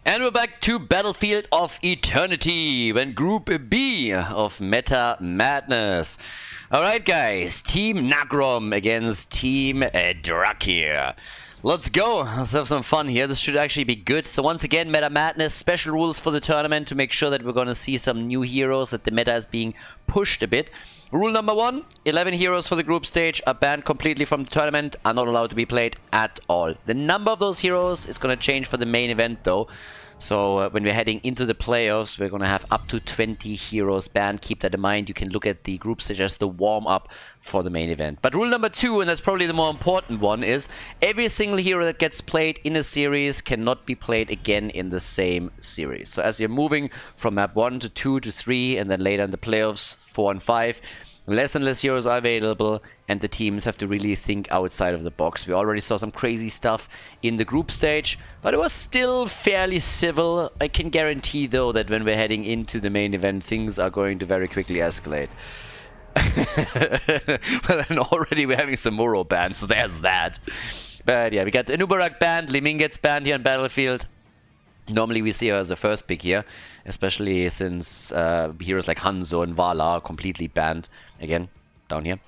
And we're back to Battlefield of Eternity, when Group B of Meta Madness. Alright guys, Team Nagrom against Team Drakyr. Let's go, let's have some fun here. This should actually be good. So once again, Meta Madness, special rules for the tournament to make sure that we're going to see some new heroes, that the meta is being pushed a bit. Rule number 1, 11 heroes for the group stage are banned completely from the tournament, are not allowed to be played at all. The number of those heroes is going to change for the main event though. So when we're heading into the playoffs, we're going to have up to 20 heroes banned. Keep that in mind. You can look at the group stage as the warm-up for the main event. But rule number 2, and that's probably the more important one, is every single hero that gets played in a series cannot be played again in the same series. So as you're moving from map 1 to 2 to 3, and then later in the playoffs 4 and 5, less and less heroes are available, and the teams have to really think outside of the box. We already saw some crazy stuff in the group stage, but it was still fairly civil. I can guarantee, though, that when we're heading into the main event, things are going to very quickly escalate. Well, then already we're having some Muro banned, so there's that. But yeah, we got Anubarak banned, Liming gets banned here on Battlefield. Normally we see her as a first pick here, especially since heroes like Hanzo and Valla are completely banned, again, down here.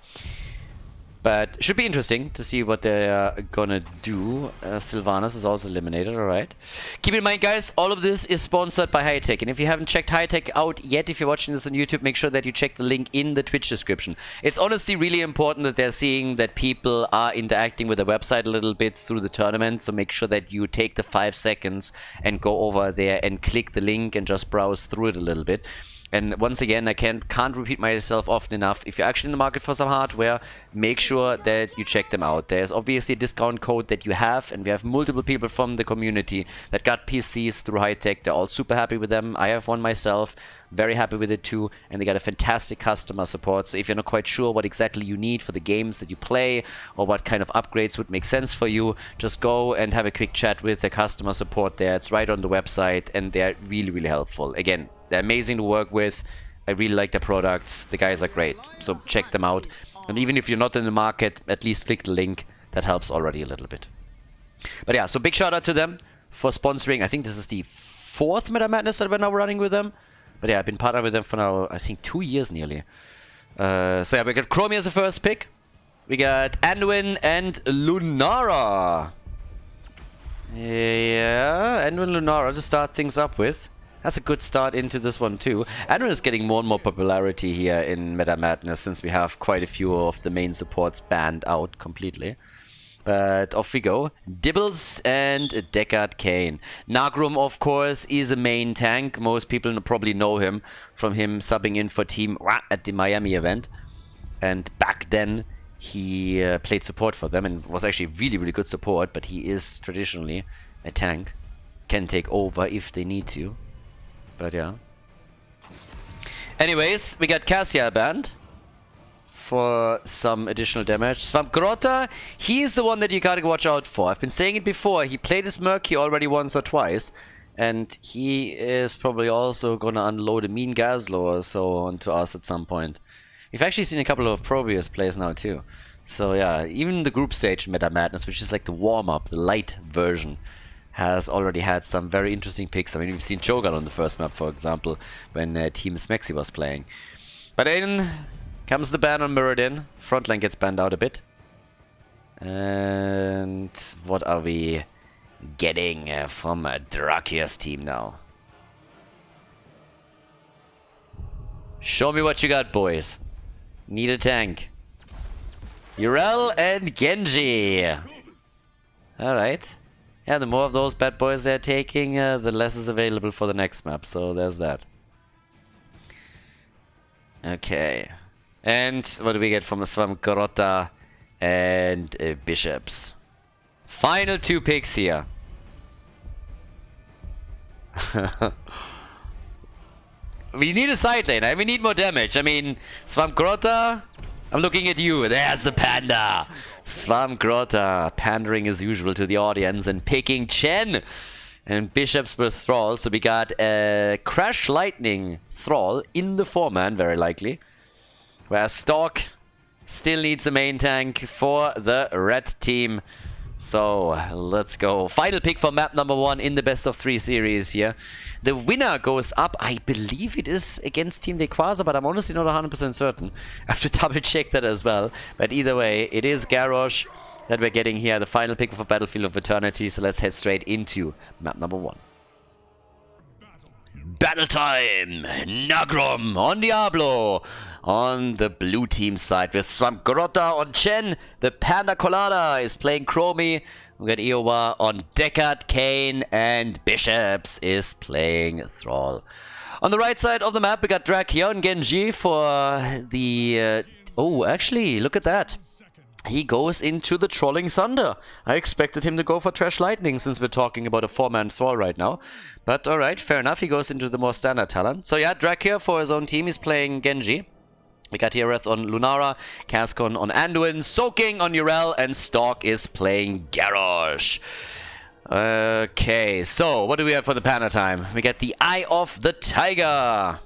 But should be interesting to see what they're gonna do. Sylvanas is also eliminated, alright. Keep in mind, guys, all of this is sponsored by Hightech. And if you haven't checked Hightech out yet, if you're watching this on YouTube, make sure that you check the link in the Twitch description. It's honestly really important that they're seeing that people are interacting with the website a little bit through the tournament. So make sure that you take the 5 seconds and go over there and click the link and just browse through it a little bit. And once again, I can't repeat myself often enough. If you're actually in the market for some hardware, make sure that you check them out. There's obviously a discount code that you have, and we have multiple people from the community that got PCs through Hightech. They're all super happy with them. I have one myself, very happy with it too, and they got a fantastic customer support. So if you're not quite sure what exactly you need for the games that you play, or what kind of upgrades would make sense for you, just go and have a quick chat with the customer support there. It's right on the website, and they're really, really helpful. Again, they're amazing to work with. I really like their products. The guys are great. So check them out. And even if you're not in the market, at least click the link. That helps already a little bit. But yeah, so big shout out to them for sponsoring. I think this is the 4th Meta Madness that we're now running with them. But yeah, I've been partnered with them for now, I think, 2 years nearly. So yeah, we got Chromie as the first pick. We got Anduin and Lunara. Yeah, Anduin and Lunara to start things up with. That's a good start into this one too. Anduin is getting more and more popularity here in Meta Madness since we have quite a few of the main supports banned out completely. But off we go. Dibbles and Deckard Cain. Nagrom, of course, is a main tank. Most people probably know him from him subbing in for Team at the Miami event. And back then, he played support for them and was actually really, really good support. But he is traditionally a tank. Can take over if they need to. But yeah. Anyways, we got Cassia banned for some additional damage. Swamp Grota, he's the one that you gotta watch out for. I've been saying it before. He played his Murky already once or twice. And he is probably also gonna unload a mean Gazlo or so onto us at some point. We've actually seen a couple of Probius plays now too. So yeah, even the group stage Meta Madness, which is like the warm-up, the light version, has already had some very interesting picks. I mean, we've seen Cho'Gath on the first map, for example, when Team Smexy was playing. But in comes the ban on Muradin. Frontline gets banned out a bit. And what are we getting from Drakyr's team now? Show me what you got, boys. Need a tank. Urel and Genji. Alright. Yeah, the more of those bad boys they're taking, the less is available for the next map. So there's that. Okay. And what do we get from Swamp Grota and Bishops? Final 2 picks here. We need a side lane. We need more damage. I mean, Swamp Grota, I'm looking at you. There's the panda. Swamp Grota pandering as usual to the audience and picking Chen. And Bishops with Thrall. So we got a Crash Lightning Thrall in the 4-man, very likely. Whereas Stalk still needs a main tank for the red team. So, let's go. Final pick for map number 1 in the best of 3 series here. The winner goes up. I believe it is against Team Dequaza, but I'm honestly not 100% certain. I have to double check that as well. But either way, it is Garrosh that we're getting here. The final pick for Battlefield of Eternity. So let's head straight into map number 1. Battle time! Nagrom on Diablo! On the blue team side with Swampgrota on Chen. The Panda Colada is playing Chromie. We got Iowa on Deckard, Kane, and Bishops is playing Thrall. On the right side of the map, we got Drakyr and Genji for the... oh, actually, look at that. He goes into the Trolling Thunder. I expected him to go for Trash Lightning since we're talking about a 4-man Thrall right now. But alright, fair enough. He goes into the more standard talent. So yeah, Drakyr for his own team is playing Genji. We got Hereth on Lunara, Cascon on Anduin, Soaking on Urel, and Stalk is playing Garrosh. Okay, so what do we have for the Panda time? We get the Eye of the Tiger.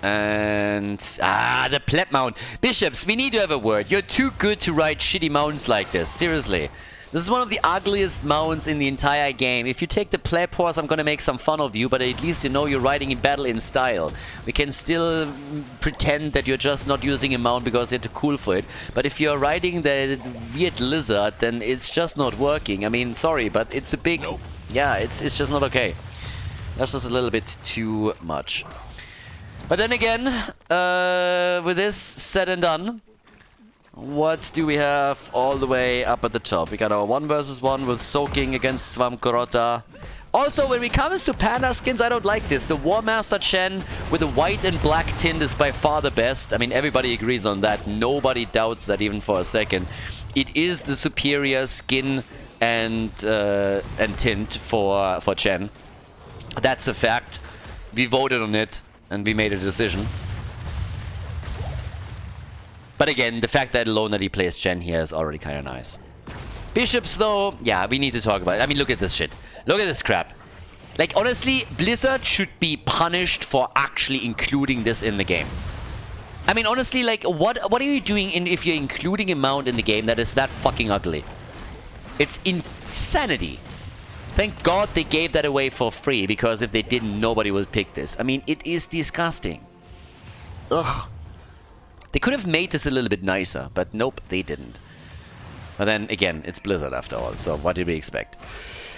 And, the pleb mount. Bishops, we need to have a word. You're too good to ride shitty mounts like this. Seriously. This is one of the ugliest mounts in the entire game. If you take the pleb horse, I'm gonna make some fun of you, but at least you know you're riding in battle in style. We can still pretend that you're just not using a mount because you're too cool for it. But if you're riding the weird lizard, then it's just not working. I mean, sorry, but it's a big... Nope. Yeah, it's just not okay. That's just a little bit too much. But then again, with this said and done, what do we have all the way up at the top? We got our 1 versus 1 with Soaking against Swampgrota. Also, when it comes to Panda skins, I don't like this. The War Master Chen with a white and black tint is by far the best. I mean, everybody agrees on that. Nobody doubts that even for a second. It is the superior skin and tint for Chen. That's a fact. We voted on it and we made a decision. But again, the fact that alone that he plays Chen here is already kind of nice. Bishops, though, yeah, we need to talk about it. I mean, look at this shit. Look at this crap. Like, honestly, Blizzard should be punished for actually including this in the game. I mean, honestly, like, what are you doing if you're including a mount in the game that is that fucking ugly? It's insanity. Thank God they gave that away for free, because if they didn't, nobody would pick this. I mean, it is disgusting. Ugh. They could have made this a little bit nicer, but nope, they didn't. But then, again, it's Blizzard after all, so what did we expect?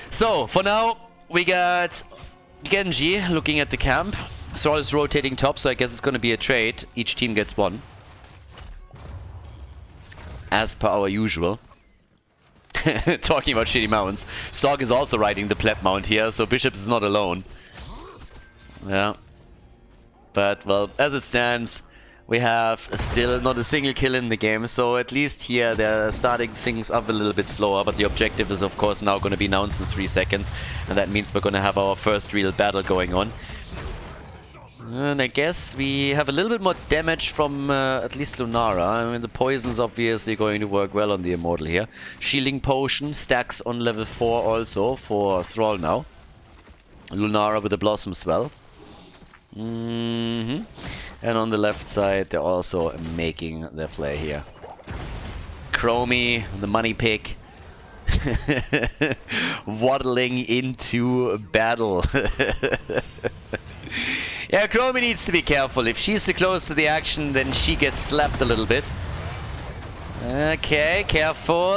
So, for now, we got Genji looking at the camp. Thrall is rotating top, so I guess it's going to be a trade. Each team gets 1. As per our usual. Talking about shitty mounts. Sog is also riding the pleb mount here, so Bishops is not alone. Yeah. But, well, as it stands... We have still not a single kill in the game, so at least here they're starting things up a little bit slower, but the objective is of course now going to be announced in 3 seconds, and that means we're going to have our first real battle going on. And I guess we have a little bit more damage from at least Lunara. I mean, the poison's obviously going to work well on the Immortal here. Shielding Potion stacks on level 4 also for Thrall now. Lunara with the Blossom Swell. And on the left side, they're also making their play here. Chromie, the money pick, waddling into battle. Yeah, Chromie needs to be careful. If she's too close to the action, then she gets slapped a little bit. Okay, careful.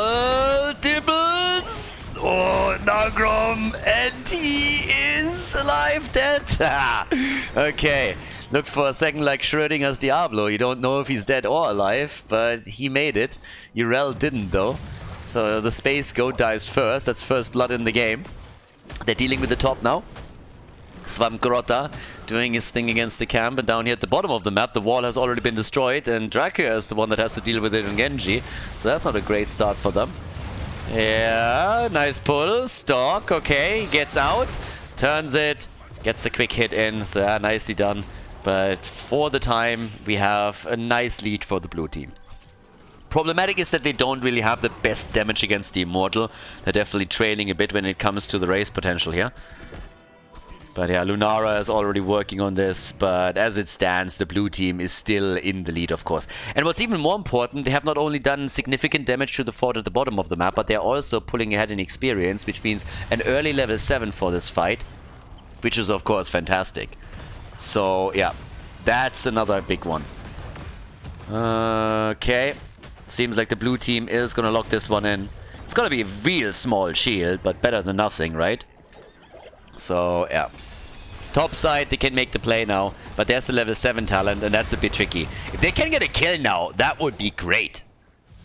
Dibbles! Oh, Nagrom! And he is alive, dead! Okay. Looked for a second like Schrödinger's Diablo. You don't know if he's dead or alive, but he made it. Urel didn't, though. So the Space Goat dies first. That's first blood in the game. They're dealing with the top now. Swampgrota doing his thing against the camp, and down here at the bottom of the map, the wall has already been destroyed, and Drakyr is the one that has to deal with it in Genji. So that's not a great start for them. Yeah, nice pull. Stalk, okay, gets out, turns it, gets a quick hit in. So yeah, nicely done. But for the time, we have a nice lead for the blue team. Problematic is that they don't really have the best damage against the Immortal. They're definitely trailing a bit when it comes to the race potential here. But yeah, Lunara is already working on this, but as it stands, the blue team is still in the lead, of course. And what's even more important, they have not only done significant damage to the fort at the bottom of the map, but they're also pulling ahead in experience, which means an early level 7 for this fight, which is, of course, fantastic. So, yeah, that's another big one. Okay, seems like the blue team is gonna lock this one in. It's gonna be a real small shield, but better than nothing, right? So, yeah. Top side, they can make the play now, but there's the level 7 talent, and that's a bit tricky. If they can get a kill now, that would be great.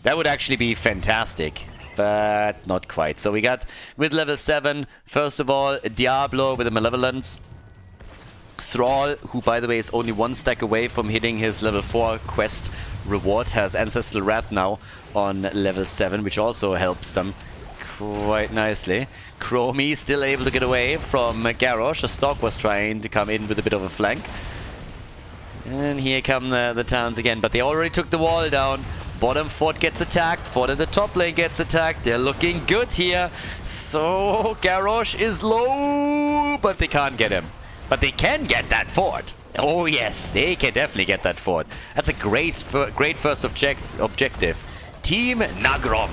That would actually be fantastic, but not quite. So we got, with level 7, first of all, Diablo with a Malevolence. Thrall, who by the way is only 1 stack away from hitting his level 4 quest reward, has Ancestral Wrath now on level 7, which also helps them quite nicely. Chromie still able to get away from Garrosh. A Stalk was trying to come in with a bit of a flank. And here come the Talons again, but they already took the wall down. Bottom fort gets attacked, fort in the top lane gets attacked. They're looking good here. So Garrosh is low, but they can't get him. But they can get that fort. Oh yes, they can definitely get that fort. That's a great first objective. Team Nagrom.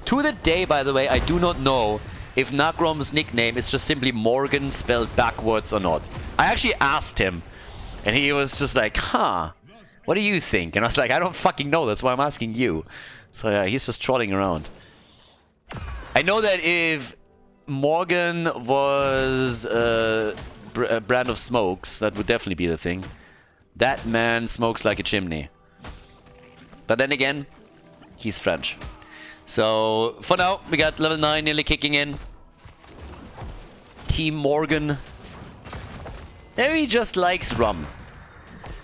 To the day, by the way, I do not know if Nagrom's nickname is just simply Morgan spelled backwards or not. I actually asked him, and he was just like, huh, what do you think? And I was like, I don't fucking know, that's why I'm asking you. So yeah, he's just trotting around. I know that if Morgan was a brand of smokes, that would definitely be the thing. That man smokes like a chimney. But then again, he's French. So, for now, we got level 9 nearly kicking in. Team Morgan. Maybe he just likes rum.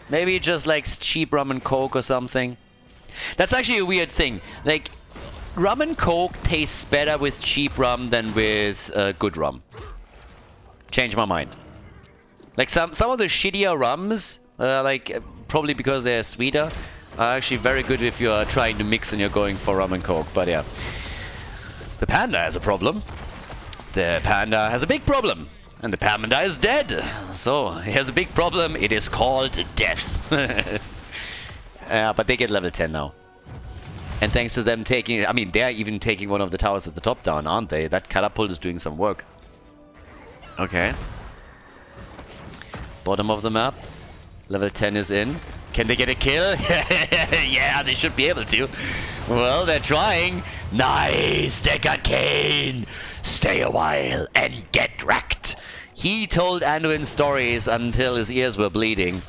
Maybe he just likes cheap rum and coke or something. That's actually a weird thing. Like, rum and coke tastes better with cheap rum than with good rum. Change my mind. Like, some of the shittier rums, probably because they're sweeter, are actually very good if you're trying to mix and you're going for rum and coke, but yeah. The panda has a problem. The panda has a big problem. And the panda is dead. So, he has a big problem. It is called death. But they get level 10 now. And thanks to them taking... I mean, they're even taking one of the towers at the top down, aren't they? That catapult is doing some work. Okay. Bottom of the map. Level 10 is in. Can they get a kill? Yeah, they should be able to. Well, they're trying. Nice! They got Kane! Stay a while and get wrecked! He told Anduin stories until his ears were bleeding.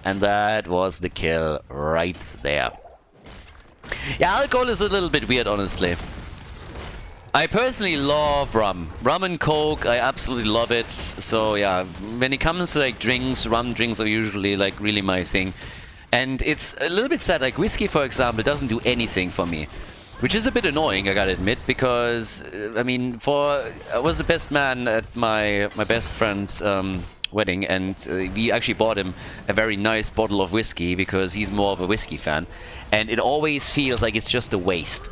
And that was the kill right there. Yeah, alcohol is a little bit weird, honestly. I personally love rum. Rum and coke, I absolutely love it. So yeah, when it comes to like drinks, rum drinks are usually like really my thing. And it's a little bit sad, like whiskey for example doesn't do anything for me. Which is a bit annoying, I gotta admit, because I mean, I was the best man at my best friend's wedding, and we actually bought him a very nice bottle of whiskey because he's more of a whiskey fan. And it always feels like it's just a waste.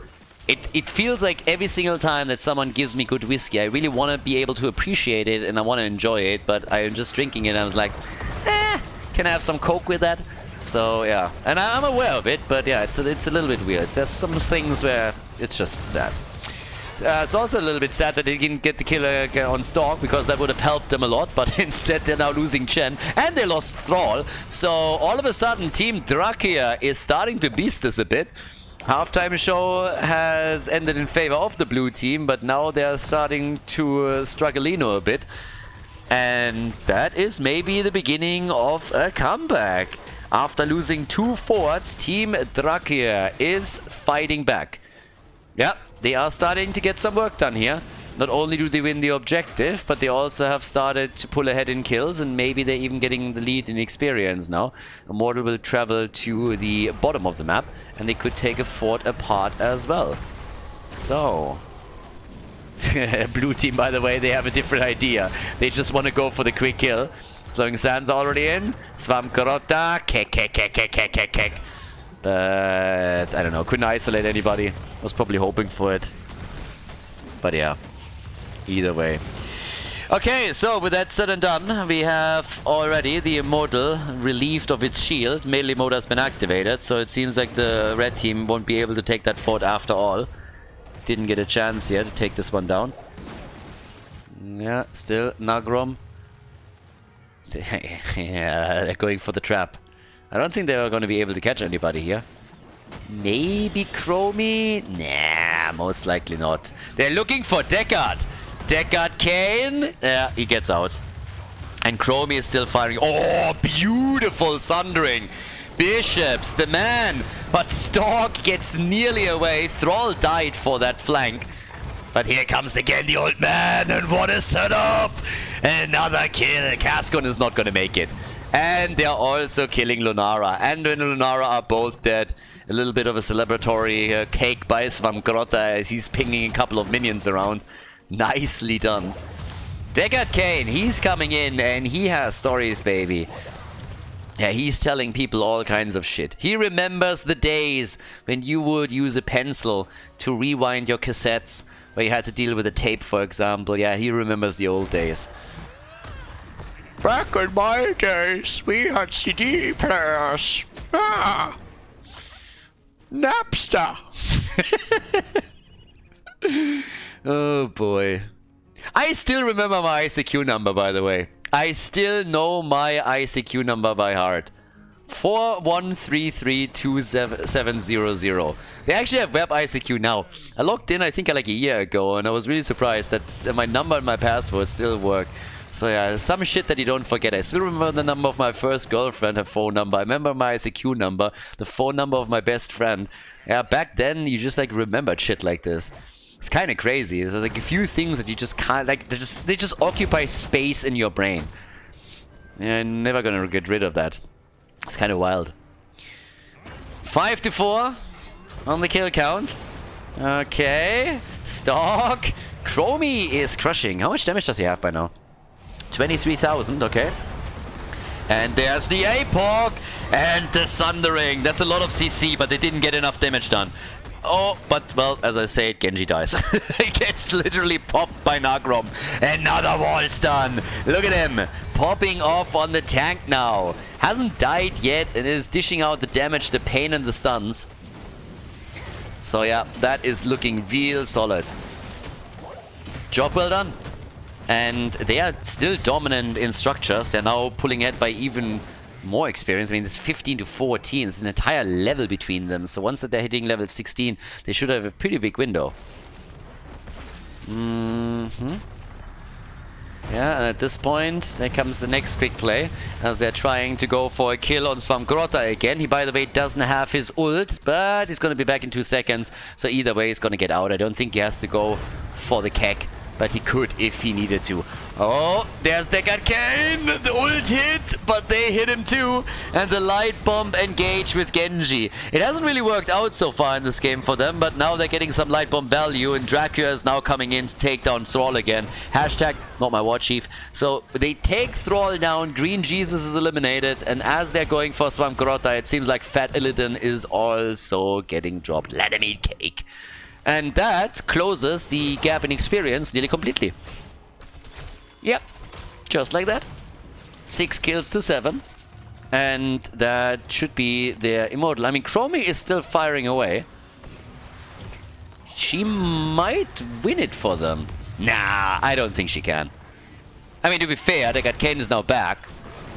It feels like every single time that someone gives me good whiskey, I really want to be able to appreciate it and I want to enjoy it, but I'm just drinking it and I was like, can I have some coke with that? So yeah, and I'm aware of it, but yeah, it's a little bit weird. There's some things where it's just sad. It's also a little bit sad that they didn't get the killer on Stalk, because that would have helped them a lot, but instead they're now losing Chen, and they lost Thrall. So all of a sudden, Team Drakyr is starting to beast this a bit. Halftime show has ended in favor of the blue team, but now they're starting to struggle a bit. And that is maybe the beginning of a comeback. After losing 2 forts, Team Drakyr is fighting back. Yeah, they are starting to get some work done here. Not only do they win the objective, but they also have started to pull ahead in kills, and maybe they're even getting the lead in experience now. Immortal will travel to the bottom of the map, and they could take a fort apart as well. So... blue team, by the way, they have a different idea. They just want to go for the quick kill. Slowing Sands already in. Swamkarota. Kek. But I don't know. Couldn't isolate anybody. Was probably hoping for it. But yeah. Either way. Okay, so with that said and done, we have already the Immortal relieved of its shield. Melee mode has been activated, so it seems like the red team won't be able to take that fort after all. Didn't get a chance here to take this one down. Yeah, still Nagrom. Yeah, they're going for the trap. I don't think they're going to be able to catch anybody here. Maybe Chromie? Nah, most likely not. They're looking for Deckard. Deckard Kane. Yeah, he gets out. And Chromie is still firing. Oh, beautiful sundering. Bishops, the man. But Stork gets nearly away. Thrall died for that flank. But here comes again the old man. And what a setup. Another kill. Cascon is not going to make it. And they're also killing Lunara. And when Lunara are both dead, a little bit of a celebratory cake by Svamgrotta as he's pinging a couple of minions around. Nicely done. Deckard Kane, he's coming in and he has stories, baby. Yeah, he's telling people all kinds of shit. He remembers the days when you would use a pencil to rewind your cassettes, where you had to deal with a tape, for example. Yeah, he remembers the old days. Back in my days, we had CD players. Ah. Napster. Oh boy. I still remember my ICQ number, by the way. I still know my ICQ number by heart. 41332700. They actually have web ICQ now. I logged in, I think, like a year ago, and I was really surprised that my number and my password still work. So yeah, some shit that you don't forget. I still remember the number of my first girlfriend, her phone number. I remember my ICQ number, the phone number of my best friend. Yeah, back then you just like remembered shit like this. It's kind of crazy. There's like a few things that you just can't, like, they just occupy space in your brain. Yeah, I'm never gonna get rid of that. It's kind of wild. 5-4 on the kill count. Okay. Stalk. Chromie is crushing. How much damage does he have by now? 23,000, okay. And there's the APOC and the Sundering. That's a lot of CC, but they didn't get enough damage done. Oh, but, well, as I said, Genji dies. He gets literally popped by Nagrom. Another wall stun. Look at him. Popping off on the tank now. Hasn't died yet and is dishing out the damage, the pain, and the stuns. So, yeah, that is looking real solid. Job well done. And they are still dominant in structures. They're now pulling ahead by even more experience. I mean, it's 15-14. It's an entire level between them. So once that they're hitting level 16, they should have a pretty big window. Yeah, and at this point, there comes the next quick play as they're trying to go for a kill on Svamgrotta again. He, by the way, doesn't have his ult, but he's going to be back in 2 seconds. So either way, he's going to get out. I don't think he has to go for the keck, but he could if he needed to. Oh, there's Deckard Kane! The ult hit, but they hit him too. And the light bomb engaged with Genji. It hasn't really worked out so far in this game for them, but now they're getting some light bomb value, and Drakyr is now coming in to take down Thrall again. Hashtag not my war chief. So they take Thrall down, Green Jesus is eliminated, and as they're going for Svamgrotta, it seems like Fat Illidan is also getting dropped. Let him eat cake. And that closes the gap in experience nearly completely. Yep, just like that. 6 kills to 7. And that should be their Immortal. I mean, Chromie is still firing away. She might win it for them. Nah, I don't think she can. I mean, to be fair, Deckard Kane is now back.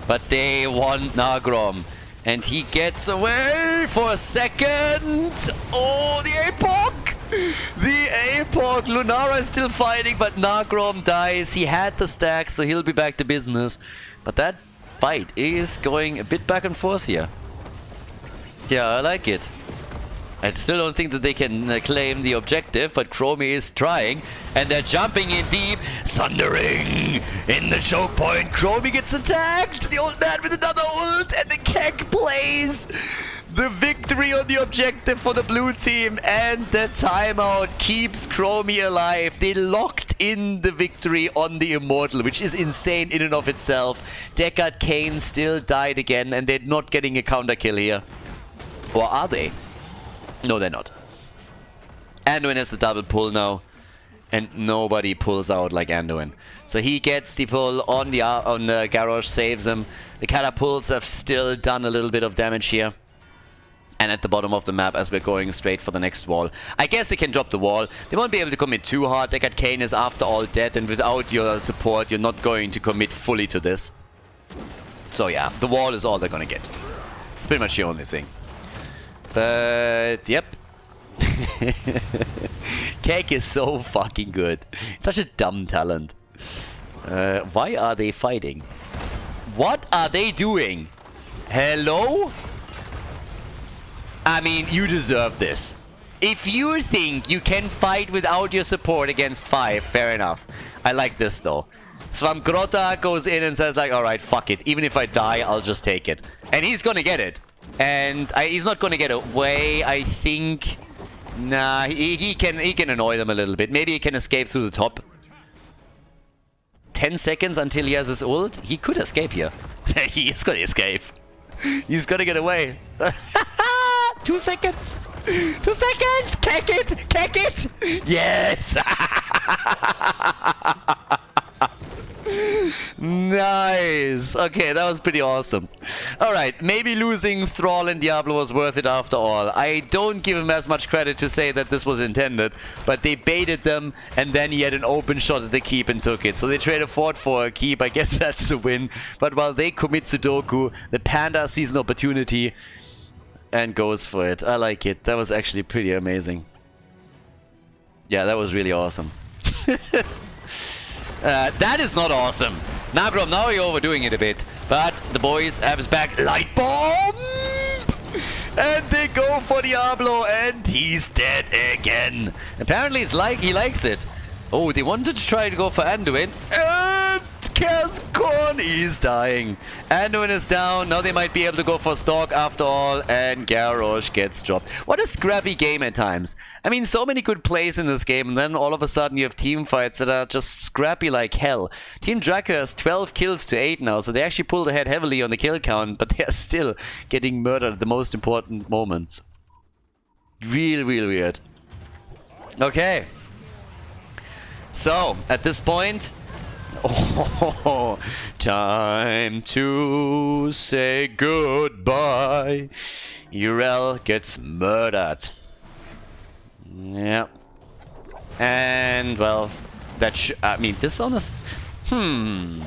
But they want Nagrom. And he gets away for a second. Oh, the APOC! The APOC. Lunara is still fighting, but Nagrom dies. He had the stack, so he'll be back to business. But that fight is going a bit back and forth here. Yeah, I like it. I still don't think that they can claim the objective, but Chromie is trying. And they're jumping in deep. Sundering in the choke point. Chromie gets attacked. The old man with another ult, and the keck plays. The victory on the objective for the blue team, and the timeout keeps Chromie alive. They locked in the victory on the Immortal, which is insane in and of itself. Deckard Kane still died again, and they're not getting a counter kill here. Or are they? No, they're not. Anduin has the double pull now. and nobody pulls out like Anduin. So he gets the pull on the Garrosh, saves him. The catapults have still done a little bit of damage here. And at the bottom of the map, as we're going straight for the next wall. I guess they can drop the wall. They won't be able to commit too hard. Deckard Cain is after all dead, and without your support, you're not going to commit fully to this. So yeah, the wall is all they're gonna get. It's pretty much the only thing. But, yep. Kek is so fucking good. Such a dumb talent. Why are they fighting? What are they doing? Hello? I mean, you deserve this. If you think you can fight without your support against 5, fair enough. I like this though. Svamgrota goes in and says like, alright, fuck it. Even if I die, I'll just take it. And he's gonna get it. And he's not gonna get away, I think. Nah, he can annoy them a little bit. Maybe he can escape through the top. 10 seconds until he has his ult. He could escape here. He is gonna escape. He's gonna get away. 2 seconds! 2 seconds! Kick it! Kick it! Yes! Nice! Okay, that was pretty awesome. Alright, maybe losing Thrall and Diablo was worth it after all. I don't give him as much credit to say that this was intended, but they baited them, and then he had an open shot at the keep and took it. So they traded Fort for a keep. I guess that's a win. But while they commit Sudoku, the Panda sees an opportunity and goes for it. I like it. That was actually pretty amazing. Yeah, that was really awesome. That is not awesome. Nagrom, now you're overdoing it a bit. But the boys have his back. Light bomb! And they go for Diablo, and he's dead again. Apparently it's like he likes it. Oh, they wanted to try to go for Anduin. And Kazkon is dying. Anduin is down. Now they might be able to go for Stalk after all. And Garrosh gets dropped. What a scrappy game at times. I mean, so many good plays in this game. And then all of a sudden you have team fights that are just scrappy like hell. Team Drakyr has 12 kills to 8 now. So they actually pulled ahead heavily on the kill count. But they are still getting murdered at the most important moments. Real weird. Okay. So, at this point, time to say goodbye. Urel gets murdered. Yeah. And, well, that I mean, this honest... Can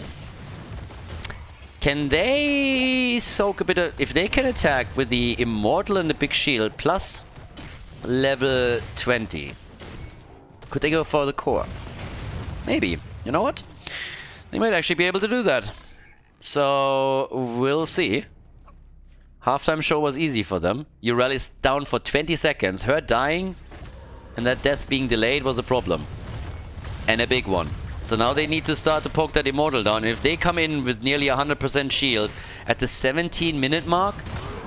they soak a bit of... If they can attack with the Immortal and the Big Shield plus level 20, could they go for the core? Maybe. You know what? They might actually be able to do that. So, we'll see. Halftime show was easy for them. Urel is down for 20 seconds. Her dying and that death being delayed was a problem. And a big one. So now they need to start to poke that Immortal down. If they come in with nearly 100% shield at the 17-minute mark,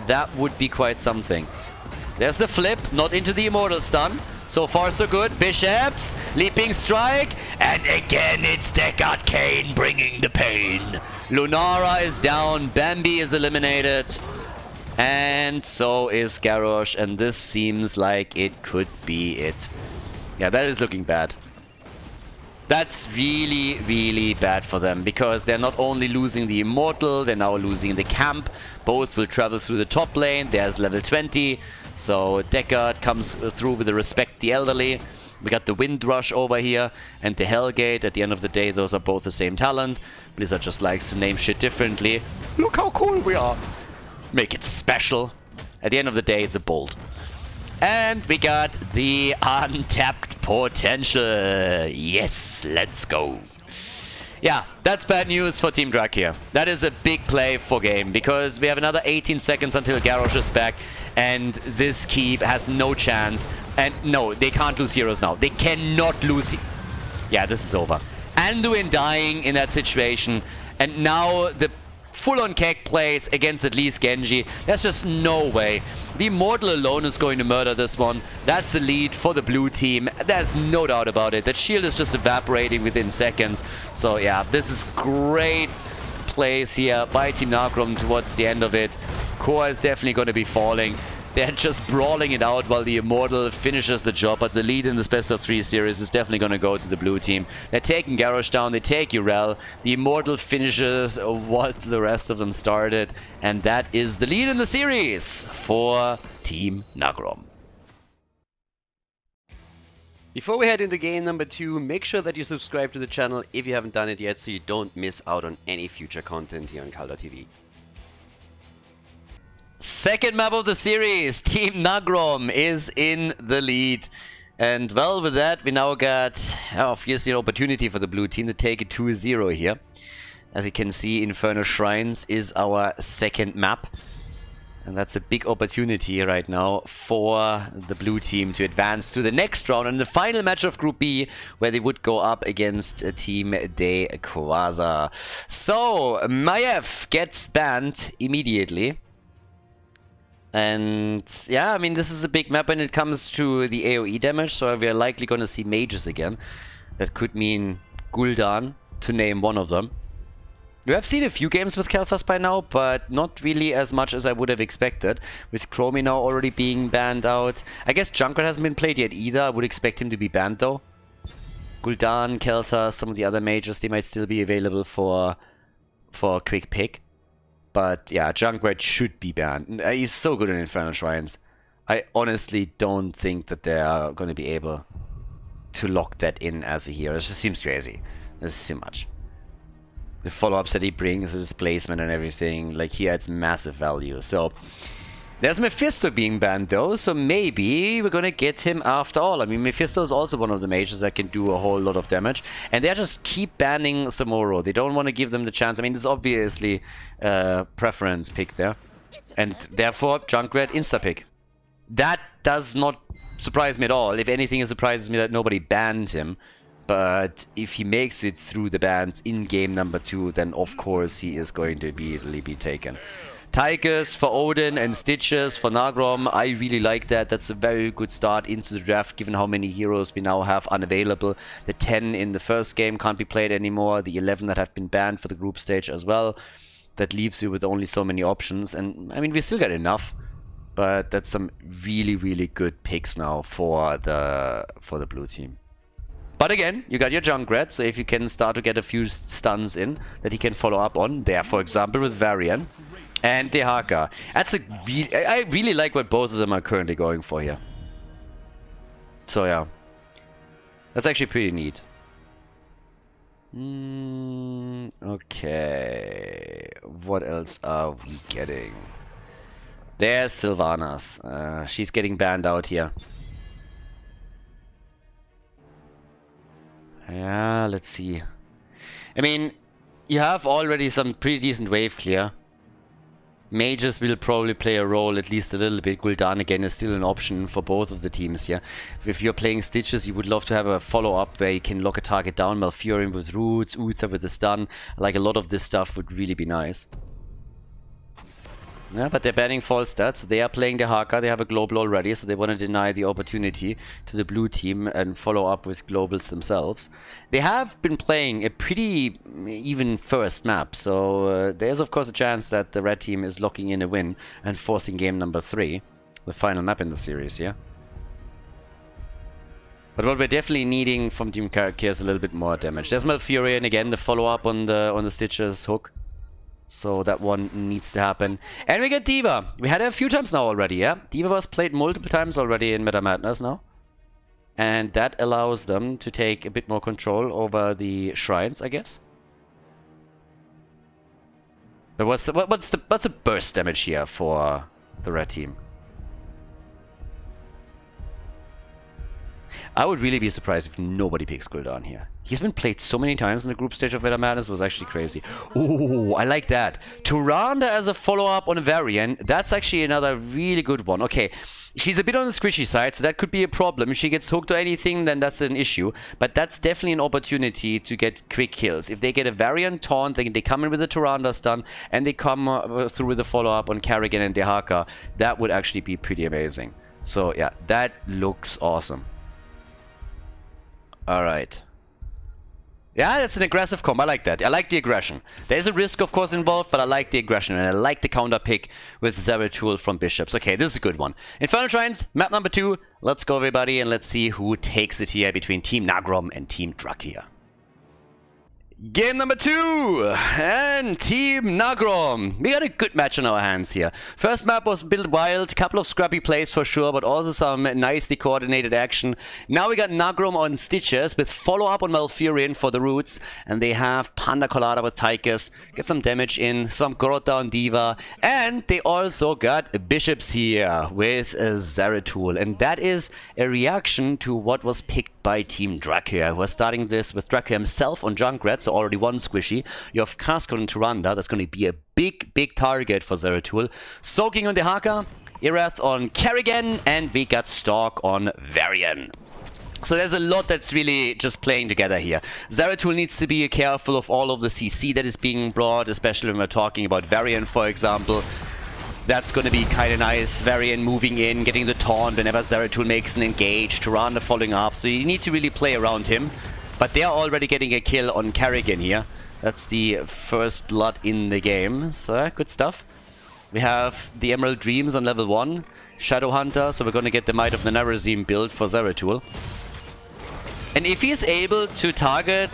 that would be quite something. There's the flip, not into the Immortal stun. So far so good. Bishops, leaping strike, and again it's Deckard Cain bringing the pain. Lunara is down, Bambi is eliminated, and so is Garrosh, and this seems like it could be it. Yeah, that is looking bad. That's really bad for them, because they're not only losing the Immortal, they're now losing the camp. Both will travel through the top lane. There's level 20. So Deckard comes through with the Respect the Elderly. We got the Windrush over here and the Hellgate. At the end of the day, those are both the same talent. Blizzard just likes to name shit differently. Look how cool we are. Make it special. At the end of the day, it's a bolt. And we got the untapped potential. Yes, let's go. Yeah, that's bad news for Team Drakyr. That is a big play for game, because we have another 18 seconds until Garrosh is back, and this keep has no chance. And no, they can't lose heroes now. They cannot lose. Yeah, this is over. Anduin dying in that situation, and now the full-on Kek plays against at least Genji. There's just no way. The Immortal alone is going to murder this one. That's the lead for the blue team. There's no doubt about it. That shield is just evaporating within seconds. So yeah, this is great plays here by Team Nagrom towards the end of it. Core is definitely going to be falling. They're just brawling it out while the Immortal finishes the job, but the lead in this best of 3 series is definitely going to go to the blue team. They're taking Garrosh down, they take Urel, the Immortal finishes what the rest of them started, and that is the lead in the series for Team Nagrom. Before we head into game number 2, make sure that you subscribe to the channel if you haven't done it yet so you don't miss out on any future content here on Khaldor TV. Second map of the series, Team Nagrom is in the lead. And well, with that, we now got obviously an opportunity for the blue team to take it 2-0 here. As you can see, Infernal Shrines is our second map. And that's a big opportunity right now for the blue team to advance to the next round and the final match of Group B, where they would go up against Team De Quasar. So, Maiev gets banned immediately. And yeah, I mean, this is a big map when it comes to the AoE damage, so we are likely going to see mages again. That could mean Gul'dan, to name one of them. We have seen a few games with Kel'Thas by now, but not really as much as I would have expected. With Chromie now already being banned out. I guess Junkrat hasn't been played yet either. I would expect him to be banned though. Gul'dan, Kel'Thas, some of the other mages, they might still be available for a quick pick. But yeah, Junkrat should be banned. He's so good in Infernal Shrines. I honestly don't think that they are going to be able to lock that in as a hero. It just seems crazy. This is too much. The follow-ups that he brings, the displacement and everything, like he adds massive value. So there's Mephisto being banned though, so maybe we're gonna get him after all. I mean, Mephisto is also one of the mages that can do a whole lot of damage, and they just keep banning Samuro. They don't want to give them the chance. I mean, there's obviously a preference pick there, and therefore Junkrat insta-pick. That does not surprise me at all. If anything, it surprises me that nobody banned him. But if he makes it through the bans in game number 2, then of course he is going to immediately be taken. Tigers for Odin and Stitches for Nagrom. I really like that. That's a very good start into the draft, given how many heroes we now have unavailable. The 10 in the first game can't be played anymore. The 11 that have been banned for the group stage as well. That leaves you with only so many options. And I mean, we still got enough. But that's some really, really good picks now for the blue team. But again, you got your Junkrat, so if you can start to get a few stuns in that he can follow up on, there, for example, with Varian and Rehgar. That's I really like what both of them are currently going for here. So yeah, that's actually pretty neat. Okay, what else are we getting? There's Sylvanas. She's getting banned out here. Yeah, let's see. I mean, you have already some pretty decent wave clear. Mages will probably play a role at least a little bit. Gul'dan again is still an option for both of the teams here. If you're playing Stitches, you would love to have a follow-up where you can lock a target down. Malfurion with roots, Uther with the stun. Like, a lot of this stuff would really be nice. Yeah, but they're banning false stats. They are playing the Rehgar. They have a global already, so they want to deny the opportunity to the blue team and follow up with globals themselves. They have been playing a pretty even first map, so there's of course a chance that the red team is locking in a win and forcing game number 3, the final map in the series here. But what we're definitely needing from Team Drakyr is a little bit more damage. There's Malfurion again, the follow up on the Stitches hook. So that one needs to happen. And we get D.Va. We had it a few times now already, yeah? D.Va was played multiple times already in Meta Madness now. And that allows them to take a bit more control over the shrines, I guess. But what's the burst damage here for the red team? I would really be surprised if nobody picks Gul'dan here. He's been played so many times in the group stage of Meta Madness, was actually crazy. Ooh, I like that. Tyrande as a follow-up on Varian, that's actually another really good one. Okay, she's a bit on the squishy side, so that could be a problem. If she gets hooked or anything, then that's an issue. But that's definitely an opportunity to get quick kills. If they get a Varian taunt, they come in with a Tyrande stun, and they come through with a follow-up on Kerrigan and Rehgar, that would actually be pretty amazing. So yeah, that looks awesome. Alright. Yeah, that's an aggressive comp. I like that. I like the aggression. There's a risk, of course, involved, but I like the aggression, and I like the counter pick with Zeratul from Bishops. Okay, this is a good one. Infernal Shrines, map number 2. Let's go, everybody, and let's see who takes it here between Team Nagrom and Team Drakyr. Game number 2 and Team Nagrom. We got a good match on our hands here. First map was built wild, couple of scrappy plays for sure, but also some nicely coordinated action. Now we got Nagrom on Stitches with follow-up on Malfurion for the roots, and they have Panda Colada with Tychus. Get some damage in, some Grota on Diva, and they also got Bishops here with Zeratul, and that is a reaction to what was picked by Team Drakyr, who are starting this with Drakyr himself on Junkrat, so already one squishy. You have Castle and Tyrande, that's going to be a big target for Zeratul. Soaking on the Haka, Irath on Kerrigan, and we got Stalk on Varian. So there's a lot that's really just playing together here. Zeratul needs to be careful of all of the CC that is being brought, especially when we're talking about Varian, for example. That's going to be kind of nice. Varian moving in, getting the taunt whenever Zeratul makes an engage. Tyrande following up, so you need to really play around him. But they're already getting a kill on Kerrigan here. That's the first blood in the game, so good stuff. We have the Emerald Dreams on level 1. Shadow Hunter, so we're going to get the Might of the Nerazim build for Zeratul. And if he is able to target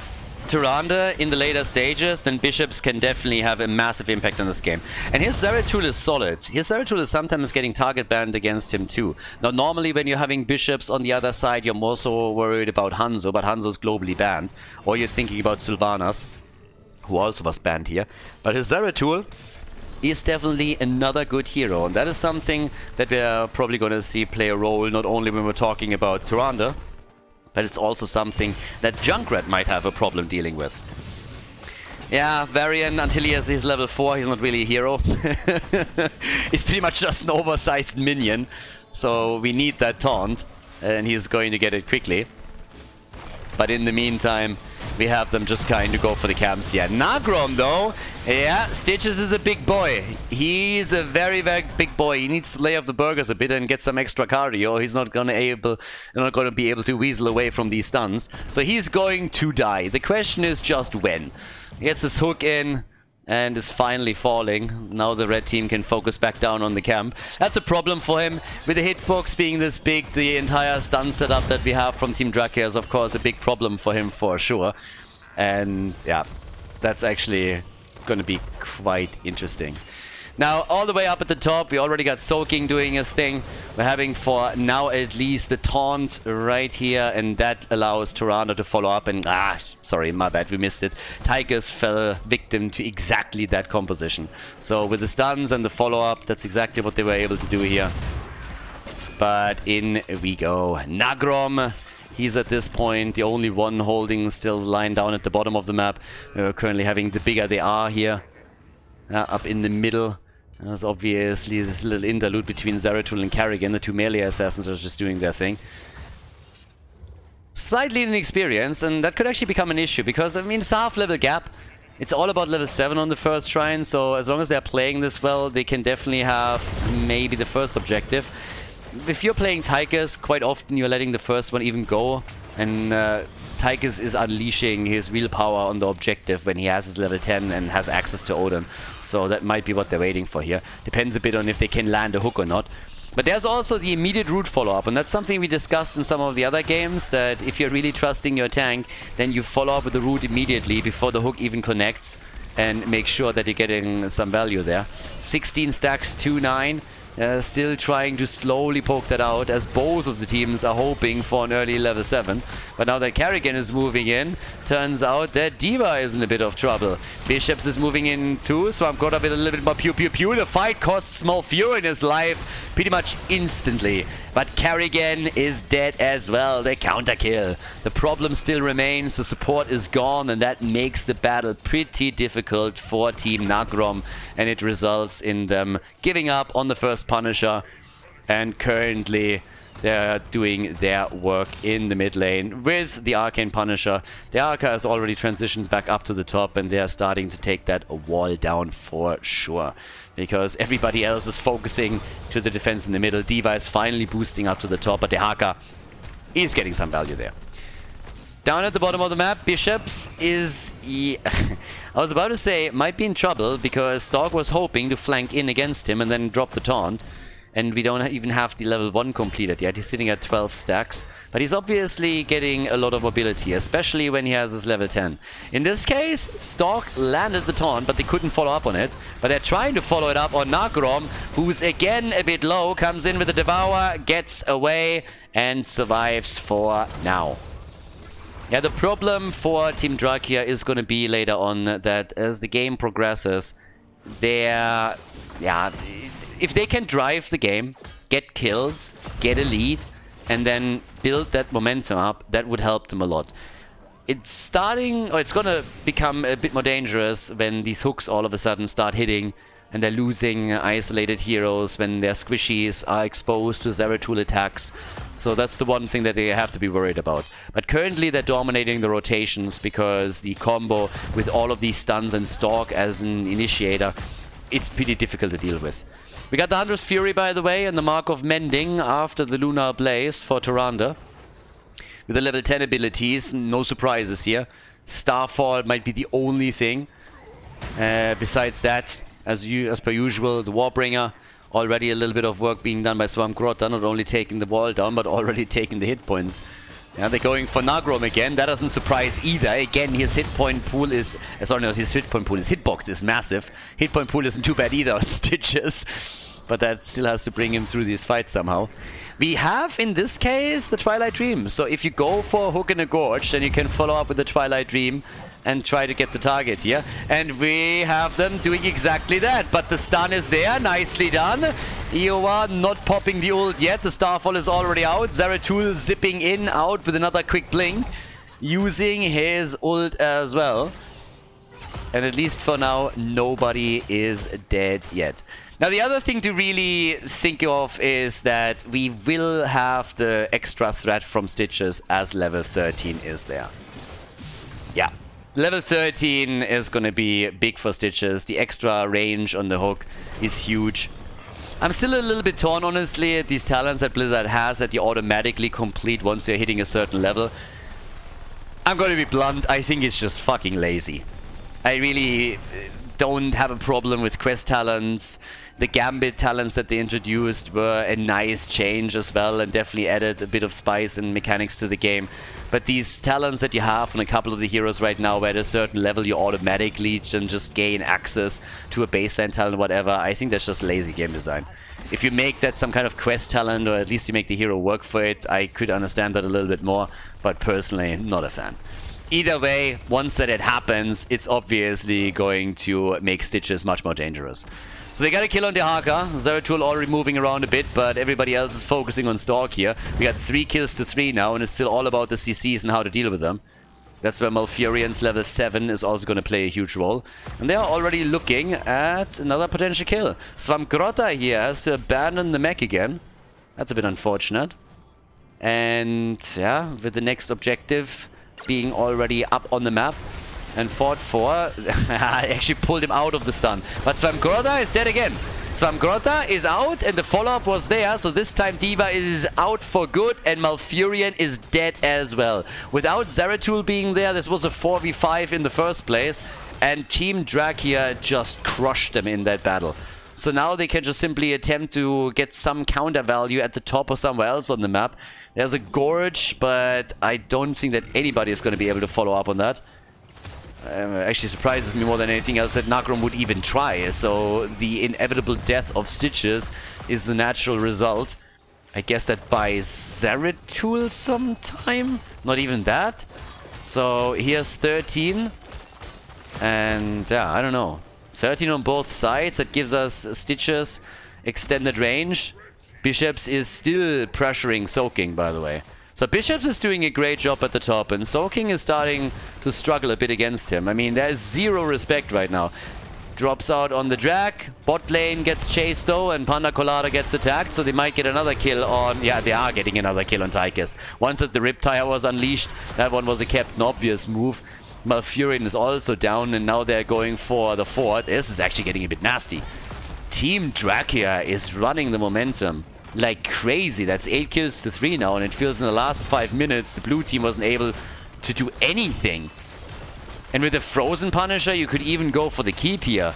Tyrande in the later stages, then Bishops can definitely have a massive impact on this game. And his Zeratul is solid. His Zeratul is sometimes getting target banned against him too. Now normally when you're having Bishops on the other side, you're more so worried about Hanzo, but Hanzo's globally banned. Or you're thinking about Sylvanas, who also was banned here. But his Zeratul is definitely another good hero, and that is something that we're probably going to see play a role not only when we're talking about Tyrande, but it's also something that Junkrat might have a problem dealing with. Yeah, Varian, until he has his level 4, he's not really a hero. He's pretty much just an oversized minion. So we need that taunt, and he's going to get it quickly. But in the meantime, we have them just kind of go for the camps here. Nagrom, though, yeah, Stitches is a big boy. He's a very big boy. He needs to lay off the burgers a bit and get some extra cardio. He's not going to be able to weasel away from these stuns. So he's going to die. The question is just when. He gets his hook in and is finally falling. Now the red team can focus back down on the camp. That's a problem for him. With the hitbox being this big, the entire stun setup that we have from Team Drakyr is of course a big problem for him for sure. And yeah, that's actually going to be quite interesting. Now, all the way up at the top, we already got Soaking doing his thing. We're having for now at least the taunt right here, and that allows Tyrande to follow up. And sorry, my bad, we missed it. Tychus fell victim to exactly that composition. So with the stuns and the follow-up, that's exactly what they were able to do here. But in we go. Nagrom. He's at this point the only one holding still lying down at the bottom of the map. We're currently having the bigger they are here. Up in the middle. There's obviously this little interlude between Zeratul and Kerrigan. The two melee assassins are just doing their thing. Slightly inexperienced, and that could actually become an issue because, I mean, it's a half-level gap. It's all about level 7 on the first shrine, so as long as they're playing this well, they can definitely have maybe the first objective. If you're playing Tychus, quite often you're letting the first one even go, and Tychus is unleashing his real power on the objective when he has his level 10 and has access to Odin. So that might be what they're waiting for here. Depends a bit on if they can land a hook or not. But there's also the immediate root follow-up, and that's something we discussed in some of the other games, that if you're really trusting your tank, then you follow up with the root immediately before the hook even connects, and make sure that you're getting some value there. 16 stacks, 2-9. Still trying to slowly poke that out, as both of the teams are hoping for an early level 7. But now that Kerrigan is moving in, turns out that Diva is in a bit of trouble. Bishops is moving in too, so I'm caught up with a little bit more pew pew pew. The fight costs Malfurion his life pretty much instantly. But Kerrigan is dead as well, the counter kill. The problem still remains, the support is gone, and that makes the battle pretty difficult for Team Nagrom, and it results in them giving up on the first Punisher, and currently they're doing their work in the mid lane with the Arcane Punisher. The Arca has already transitioned back up to the top, and they're starting to take that wall down for sure. Because everybody else is focusing to the defense in the middle. Diva is finally boosting up to the top, but the Haka is getting some value there. Down at the bottom of the map, Bishops is... I was about to say, might be in trouble, because Stark was hoping to flank in against him and then drop the taunt. And we don't even have the level 1 completed yet. He's sitting at 12 stacks. But he's obviously getting a lot of mobility, especially when he has his level 10. In this case, Stark landed the taunt, but they couldn't follow up on it. But they're trying to follow it up on Nagrom, who's again a bit low, comes in with a Devour, gets away, and survives for now. Yeah, the problem for Team Drakyr is going to be later on that as the game progresses, they're... yeah... if they can drive the game, get kills, get a lead, and then build that momentum up, that would help them a lot. It's starting, or it's gonna become a bit more dangerous when these hooks all of a sudden start hitting and they're losing isolated heroes when their squishies are exposed to Zeratul attacks. So that's the one thing that they have to be worried about. But currently they're dominating the rotations because the combo with all of these stuns and Stalk as an initiator, it's pretty difficult to deal with. We got the Hunter's Fury, by the way, and the Mark of Mending after the Lunar Blaze for Tyrande. With the level 10 abilities, no surprises here. Starfall might be the only thing. Besides that, as per usual, the Warbringer, already a little bit of work being done by Swamp Grotta, not only taking the wall down, but already taking the hit points. Yeah, they're going for Nagrom again. That doesn't surprise either. Again, his hit point pool is... sorry, no, his hit point pool. His hitbox is massive. Hit point pool isn't too bad either on Stitches. But that still has to bring him through these fights somehow. We have, in this case, the Twilight Dream. So if you go for a hook in a gorge, then you can follow up with the Twilight Dream and try to get the target here. And we have them doing exactly that. But the stun is there. Nicely done. Iowa not popping the ult yet. The Starfall is already out. Zeratul zipping in, out with another quick blink. Using his ult as well. And at least for now, nobody is dead yet. Now, the other thing to really think of is that we will have the extra threat from Stitches as level 13 is there. Yeah. Level 13 is going to be big for Stitches. The extra range on the hook is huge. I'm still a little bit torn, honestly, at these talents that Blizzard has that you automatically complete once you're hitting a certain level. I'm going to be blunt, I think it's just fucking lazy. I really don't have a problem with quest talents. The Gambit talents that they introduced were a nice change as well and definitely added a bit of spice and mechanics to the game. But these talents that you have on a couple of the heroes right now, where at a certain level you automatically can just gain access to a baseline talent or whatever, I think that's just lazy game design. If you make that some kind of quest talent, or at least you make the hero work for it, I could understand that a little bit more, but personally, not a fan. Either way, once that it happens, it's obviously going to make Stitches much more dangerous. So they got a kill on the Hogger. Zeratul already moving around a bit, but everybody else is focusing on Stalk here. We got 3 kills to 3 now, and it's still all about the CCs and how to deal with them. That's where Malfurion's level 7 is also going to play a huge role. And they are already looking at another potential kill. Swamp Grotta here has to abandon the mech again. That's a bit unfortunate. And yeah, with the next objective being already up on the map and fought for, I actually pulled him out of the stun. But Swamp Grotta is dead again. Swamp Grotta is out and the follow-up was there, so this time D.Va is out for good and Malfurion is dead as well. Without Zeratul being there, this was a 4v5 in the first place and Team Drakyr just crushed them in that battle. So now they can just simply attempt to get some counter value at the top or somewhere else on the map. There's a gorge, but I don't think that anybody is going to be able to follow up on that. Actually surprises me more than anything else that Nagrom would even try. So the inevitable death of Stitches is the natural result. I guess that buys Zeratul some time. Not even that. So here's 13. And yeah, I don't know. 13 on both sides. That gives us Stitches extended range. Bishops is still pressuring Soaking, by the way. So Bishops is doing a great job at the top, and Soaking is starting to struggle a bit against him. I mean, there's zero respect right now. Drops out on the Drak. Bot lane gets chased though, and Panda Colada gets attacked, so they might get another kill on... Yeah, they are getting another kill on Tychus. Once that the Riptire was unleashed, that one was a Captain Obvious move. Malfurion is also down, and now they're going for the fort. This is actually getting a bit nasty. Team Drakyr is running the momentum like crazy. That's 8 kills to 3 now, and it feels in the last 5 minutes the blue team wasn't able to do anything. And with the Frozen Punisher, you could even go for the keep here.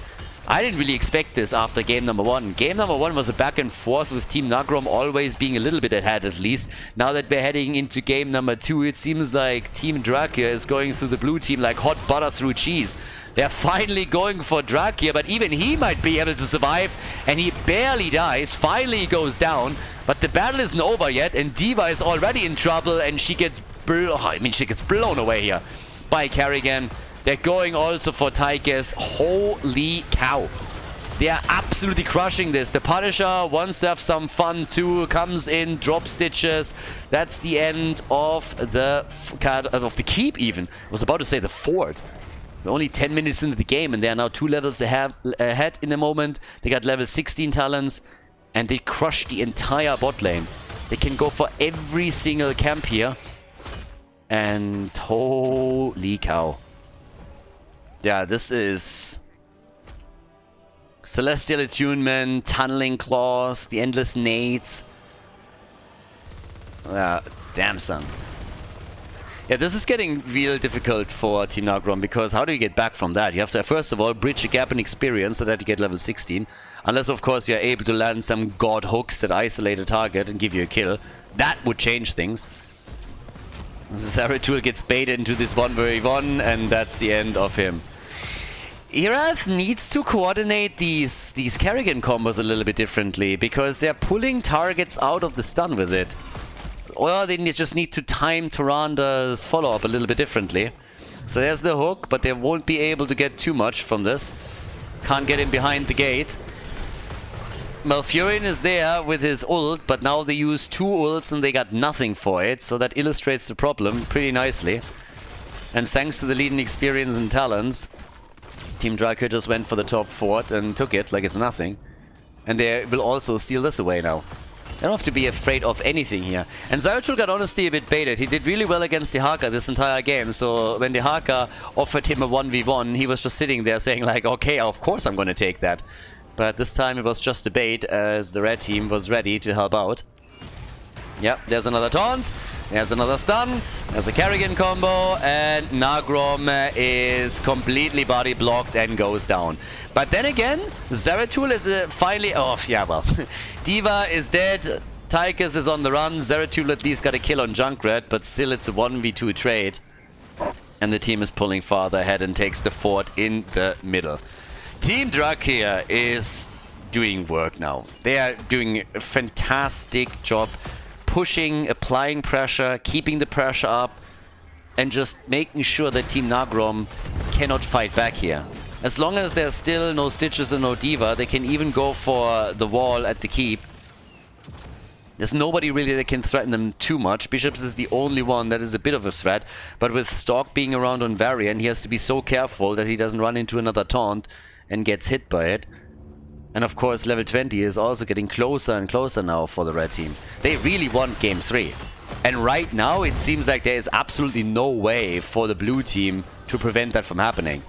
I didn't really expect this after game number 1. Game number 1 was a back and forth with Team Nagrom always being a little bit ahead at least. Now that we're heading into game number 2, it seems like Team Drakyr is going through the blue team like hot butter through cheese. They're finally going for Drakyr, but even he might be able to survive, and he barely dies. Finally he goes down, but the battle isn't over yet, and D.Va is already in trouble, and she gets blown away here by Kerrigan. They're going also for Tigers. Holy cow. They are absolutely crushing this. The Punisher wants to have some fun too. Comes in, drop stitches. That's the end of the keep even. I was about to say the fort. We're only 10 minutes into the game and they are now 2 levels ahead in a moment. They got level 16 talents and they crushed the entire bot lane. They can go for every single camp here. And holy cow. Yeah, this is Celestial Attunement, Tunneling Claws, the Endless Nades. Damn, son. Yeah, this is getting real difficult for Team Nagrom because how do you get back from that? You have to, first of all, bridge a gap in experience so that you get level 16. Unless, of course, you're able to land some god hooks that isolate a target and give you a kill. That would change things. Zeratul gets baited into this 1v1 and that's the end of him. Erath needs to coordinate these Kerrigan combos a little bit differently because they're pulling targets out of the stun with it. Or they just need to time Tyranda's follow-up a little bit differently. So there's the hook, but they won't be able to get too much from this. Can't get him behind the gate. Malfurion is there with his ult, but now they use 2 ults and they got nothing for it, so that illustrates the problem pretty nicely. And thanks to the leading experience and talents, Team Drakyr just went for the top fort and took it like it's nothing. And they will also steal this away now. They don't have to be afraid of anything here. And Zeratul got honestly a bit baited. He did really well against Dehaka this entire game, so when Dehaka offered him a 1v1, he was just sitting there saying like, okay, of course I'm gonna take that. But this time it was just a bait as the red team was ready to help out. Yep, there's another taunt. There's another stun. There's a Kerrigan combo. And Nagrom is completely body blocked and goes down. But then again, Zeratul is finally... Oh, yeah, well. D.Va is dead. Tigers is on the run. Zeratul at least got a kill on Junkrat. But still it's a 1v2 trade. And the team is pulling farther ahead and takes the fort in the middle. Team Drakyr is doing work now. They are doing a fantastic job pushing, applying pressure, keeping the pressure up, and just making sure that Team Nagrom cannot fight back here. As long as there's still no Stitches and no D.Va, they can even go for the wall at the keep. There's nobody really that can threaten them too much. Bishops is the only one that is a bit of a threat, but with Stalk being around on Varian, he has to be so careful that he doesn't run into another taunt and gets hit by it. And of course level 20 is also getting closer and closer now for the red team. They really want game 3. And right now it seems like there is absolutely no way for the blue team to prevent that from happening.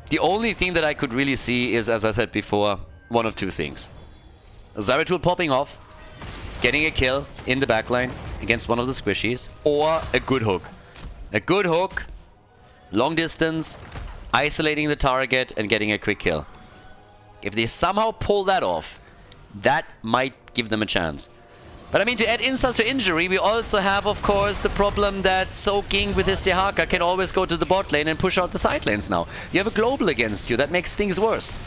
The only thing that I could really see is, as I said before, one of 2 things. Zeratul popping off, getting a kill in the backline against one of the squishies, or a good hook. A good hook, long distance, isolating the target and getting a quick kill. If they somehow pull that off, that might give them a chance. But I mean, to add insult to injury, we also have, of course, the problem that Soaking with his Dehaka can always go to the bot lane and push out the side lanes now. You have a global against you, that makes things worse.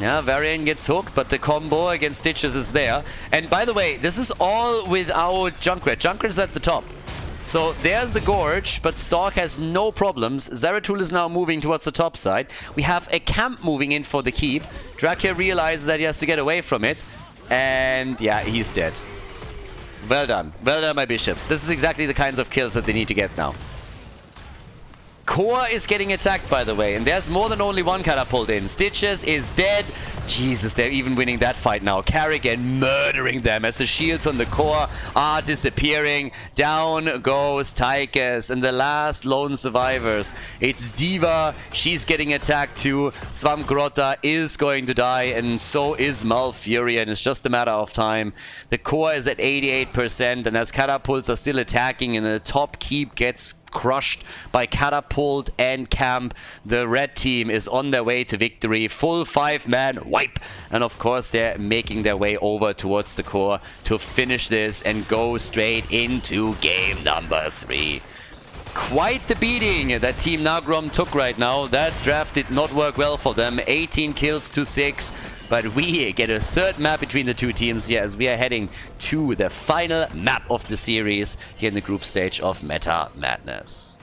Yeah, Varian gets hooked, but the combo against Stitches is there. And by the way, this is all without Junkrat. Junkrat is at the top. So there's the Gorge, but Stalk has no problems. Zeratul is now moving towards the top side. We have a camp moving in for the keep. Drakyr realizes that he has to get away from it. And yeah, he's dead. Well done. Well done, my bishops. This is exactly the kinds of kills that they need to get now. Core is getting attacked, by the way, and there's more than only one catapult in. Stitches is dead. Jesus, they're even winning that fight now. Karrigan murdering them as the shields on the core are disappearing. Down goes Tychus and the last lone survivors. It's Diva. She's getting attacked too. Swamgrota is going to die, and so is Malfurion. It's just a matter of time. The core is at 88%, and as catapults are still attacking and the top keep gets crushed by Catapult and Camp, the red team is on their way to victory. Full 5-man wipe, and of course they're making their way over towards the core to finish this and go straight into game number 3. Quite the beating that Team Nagrom took right now. That draft did not work well for them. 18 kills to 6. But we get a third map between the two teams here as we are heading to the final map of the series here in the group stage of Meta Madness.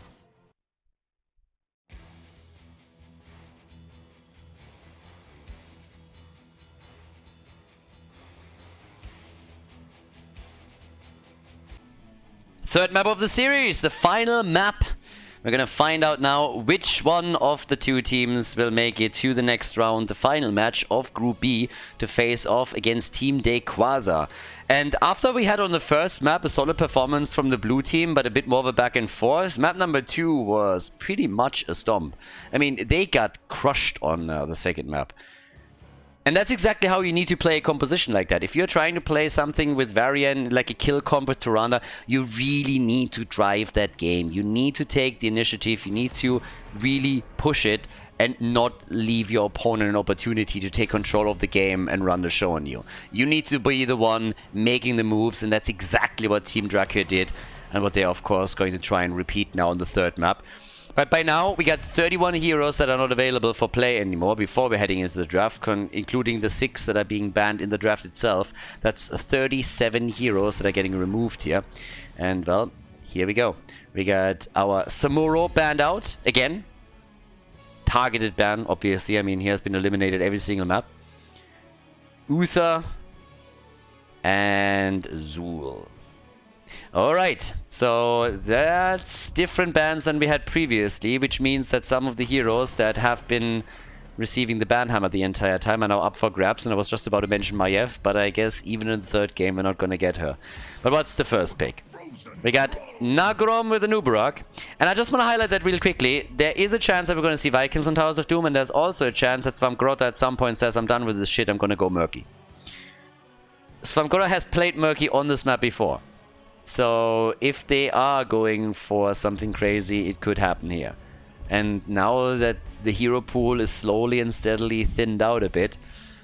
Third map of the series, the final map. We're gonna find out now which one of the two teams will make it to the next round, the final match of Group B, to face off against Team Dequaza. And after we had on the first map a solid performance from the blue team, but a bit more of a back and forth, map number 2 was pretty much a stomp. I mean, they got crushed on the second map. And that's exactly how you need to play a composition like that. If you're trying to play something with Varian, like a kill comp with Tyrande, you really need to drive that game. You need to take the initiative. You need to really push it and not leave your opponent an opportunity to take control of the game and run the show on you. You need to be the one making the moves, and that's exactly what Team Drakyr did, and what they're of course going to try and repeat now on the third map. But by now, we got 31 heroes that are not available for play anymore before we're heading into the draft, including the 6 that are being banned in the draft itself. That's 37 heroes that are getting removed here. And, well, here we go. We got our Samuro banned out, again. Targeted ban, obviously. I mean, he has been eliminated every single map. Uther and Zul. Alright, so that's different bans than we had previously, which means that some of the heroes that have been receiving the ban hammer the entire time are now up for grabs, and I was just about to mention Maiev, but I guess even in the third game we're not gonna get her. But what's the first pick? We got Nagrom with the Nubarak, and I just want to highlight that real quickly. There is a chance that we're gonna see Vikings on Towers of Doom, and there's also a chance that Swamgrota at some point says, I'm done with this shit, I'm gonna go Murky. Swamgrota has played Murky on this map before. So if they are going for something crazy, it could happen here. And now that the hero pool is slowly and steadily thinned out a bit,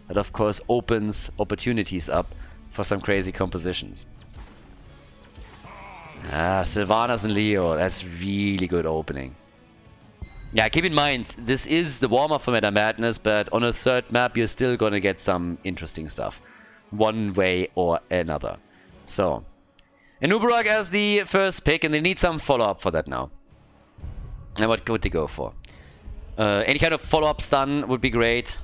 that of course opens opportunities up for some crazy compositions. Ah, Sylvanas and Leo, that's really good opening. Yeah, keep in mind, this is the warm-up for Meta Madness, but on a third map you're still gonna get some interesting stuff. One way or another. So, Nubarak as the first pick, and they need some follow-up for that now. And what would they go for? Any kind of follow-up stun would be great.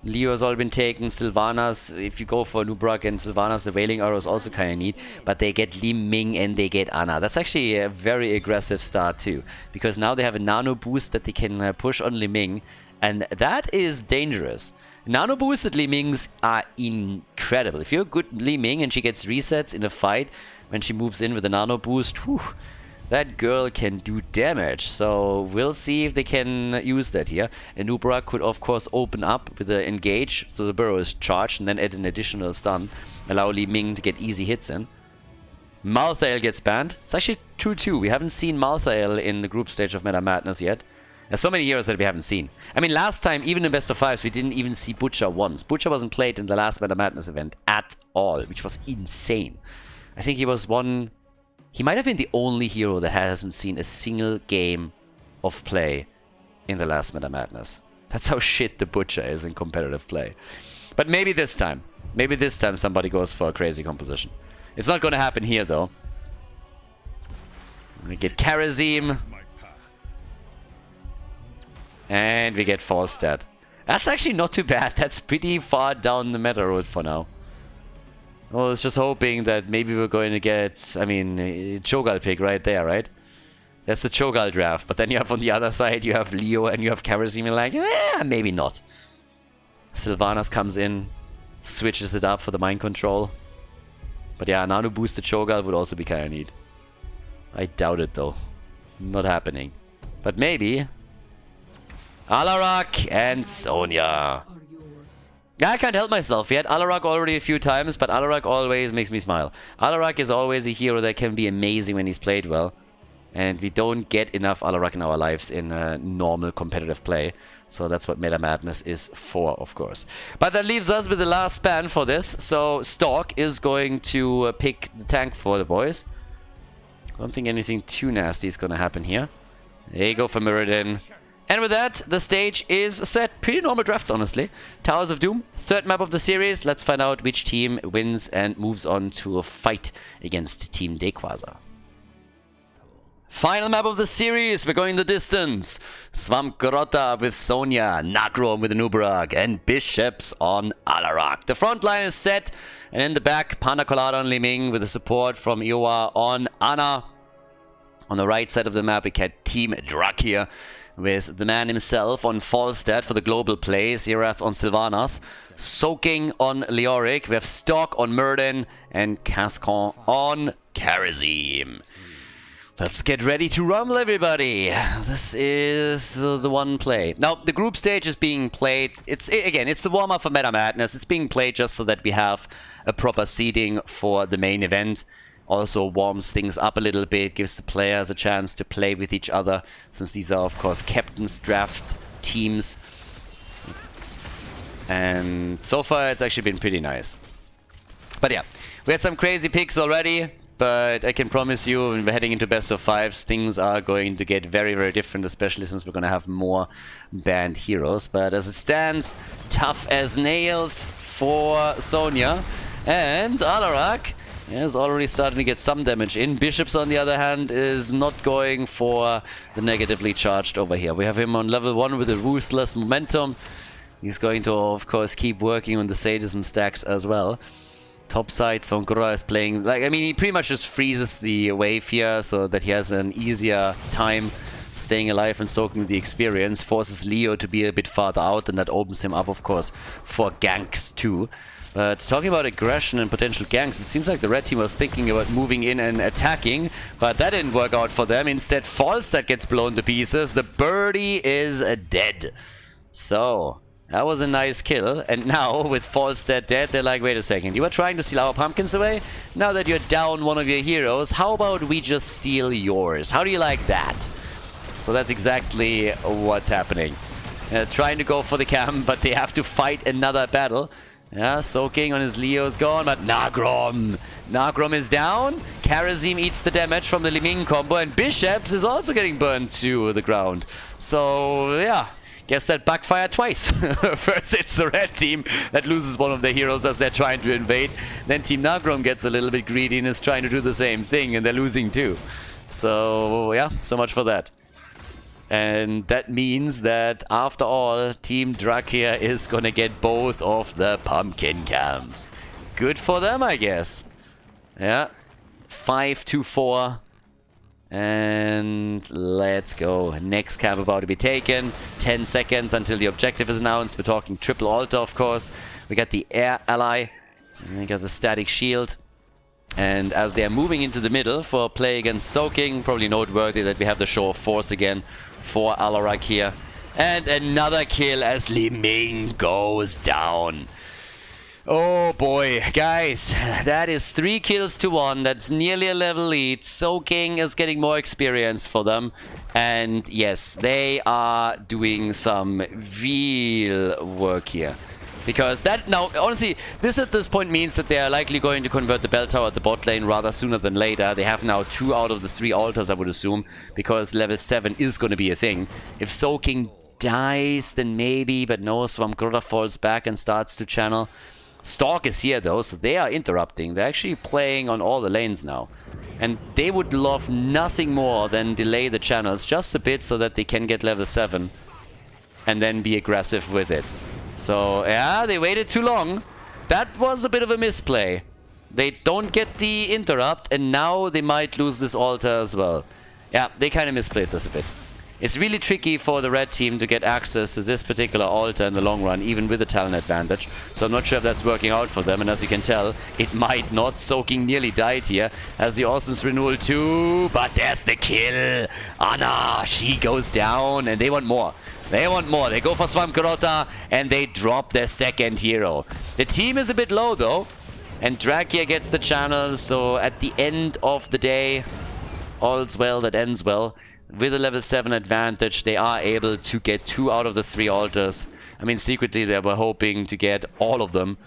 Leo has already been taken. Sylvanas, if you go for Nubarak and Sylvanas, the Wailing Arrow is also kind of neat. But they get Li Ming and they get Ana. That's actually a very aggressive start too. Because now they have a nano boost that they can push on Li Ming. And that is dangerous. Nano boosted Li Mings are incredible. If you're a good Li Ming and she gets resets in a fight when she moves in with a nano boost, whew, that girl can do damage. So we'll see if they can use that here. And Nubarak could of course open up with the engage, so the burrow is charged, and then add an additional stun. Allow Li Ming to get easy hits in. Malthael gets banned. It's actually 2-2. We haven't seen Malthael in the group stage of Meta Madness yet. There's so many heroes that we haven't seen. I mean, last time, even in Best of Fives, we didn't even see Butcher once. Butcher wasn't played in the last Meta Madness event at all, which was insane. I think he was one... He might have been the only hero that hasn't seen a single game of play in the last Meta Madness. That's how shit the Butcher is in competitive play. But maybe this time somebody goes for a crazy composition. It's not going to happen here, though. We get Karazim. And we get Falstad. That's actually not too bad. That's pretty far down the meta road for now. Well, I was just hoping that maybe we're going to get, I mean, Cho'Gall pick right there, right? That's the Cho'Gall draft. But then you have on the other side, you have Leo and you have Karazim, and like, maybe not. Sylvanas comes in, switches it up for the mind control. But yeah, Nano boosted Cho'Gall would also be kind of neat. I doubt it though. Not happening. But maybe. Alarak and Sonya. Yeah, I can't help myself. We had Alarak already a few times, but Alarak always makes me smile. Alarak is always a hero that can be amazing when he's played well. And we don't get enough Alarak in our lives in normal competitive play. So that's what Meta Madness is for, of course. But that leaves us with the last span for this. So Stalk is going to pick the tank for the boys. I don't think anything too nasty is going to happen here. They go for Mirrodin. And with that, the stage is set. Pretty normal drafts, honestly. Towers of Doom, third map of the series. Let's find out which team wins and moves on to a fight against Team Dequaza. Final map of the series. We're going the distance. Swamp Grotto with Sonya, Nagrom with Nubarak, and Bishops on Alarak. The front line is set. And in the back, Panda Colada on Liming with the support from Iowa on Ana. On the right side of the map, we get Team Drakyr with the man himself on Falstad for the global play, Zerath on Sylvanas, Soaking on Leoric, we have Stalk on Murden, and Cascon on Karazim. Let's get ready to rumble, everybody. This is the one play. Now, the group stage is being played. It's the warm-up for Meta Madness. It's being played just so that we have a proper seeding for the main event. Also warms things up a little bit, gives the players a chance to play with each other, since these are, of course, captain's draft teams. And so far, it's actually been pretty nice. But yeah, we had some crazy picks already, but I can promise you, when we're heading into best of fives, things are going to get very, very different, especially since we're going to have more banned heroes. But as it stands, tough as nails for Sonya. And Alarak is already starting to get some damage in. Bishops, on the other hand, is not going for the negatively charged over here. We have him on level 1 with a ruthless momentum. He's going to, of course, keep working on the sadism stacks as well. Top side, Sonkura is playing, like, I mean, he pretty much just freezes the wave here so that he has an easier time staying alive and soaking the experience. Forces Leo to be a bit farther out, and that opens him up, of course, for ganks too. But talking about aggression and potential ganks, it seems like the red team was thinking about moving in and attacking, but that didn't work out for them. Instead, Falstad gets blown to pieces. The birdie is dead. So, that was a nice kill. And now, with Falstad dead, they're like, wait a second, you were trying to steal our pumpkins away? Now that you're down one of your heroes, how about we just steal yours? How do you like that? So that's exactly what's happening. Trying to go for the camp, but they have to fight another battle. Yeah, Soaking on his Leo's gone, but Nagrom is down. Karazim eats the damage from the Liming combo, and Bishops is also getting burned to the ground. So, yeah, guess that backfired twice. First, it's the red team that loses one of their heroes as they're trying to invade. Then Team Nagrom gets a little bit greedy and is trying to do the same thing, and they're losing too. So, yeah, so much for that. And that means that, after all, Team Drakyr is gonna get both of the pumpkin camps. Good for them, I guess. Yeah. 5-4. And let's go. Next camp about to be taken. 10 seconds until the objective is announced. We're talking triple altar, of course. We got the air ally. And we got the static shield. And as they are moving into the middle for play against Soaking, probably noteworthy that we have the show of force again for Alarak here. And another kill as Liming goes down. Oh boy, guys, that is 3 kills to 1. That's nearly a level lead. Soaking is getting more experience for them. And yes, they are doing some real work here. Because that, now, honestly, this at this point means that they are likely going to convert the bell tower at the bot lane rather sooner than later. They have now 2 out of the 3 altars, I would assume, because level 7 is going to be a thing. If Soaking dies, then maybe, but no, Swamp Grotto falls back and starts to channel. Stalk is here, though, so they are interrupting. They're actually playing on all the lanes now. And they would love nothing more than delay the channels just a bit so that they can get level 7 and then be aggressive with it. So, yeah, they waited too long. That was a bit of a misplay. They don't get the interrupt, and now they might lose this altar as well. Yeah, they kind of misplayed this a bit. It's really tricky for the red team to get access to this particular altar in the long run, even with the talent advantage. So I'm not sure if that's working out for them, and as you can tell, it might not. Soaking nearly died here, as the Orson's renewal too, but there's the kill. Anna, she goes down, and they want more. They want more. They go for Swamp Grota, and they drop their second hero. The team is a bit low, though, and Drakyr gets the channel, so at the end of the day, all's well that ends well. With a level 7 advantage, they are able to get 2 out of the 3 altars. I mean, secretly they were hoping to get all of them,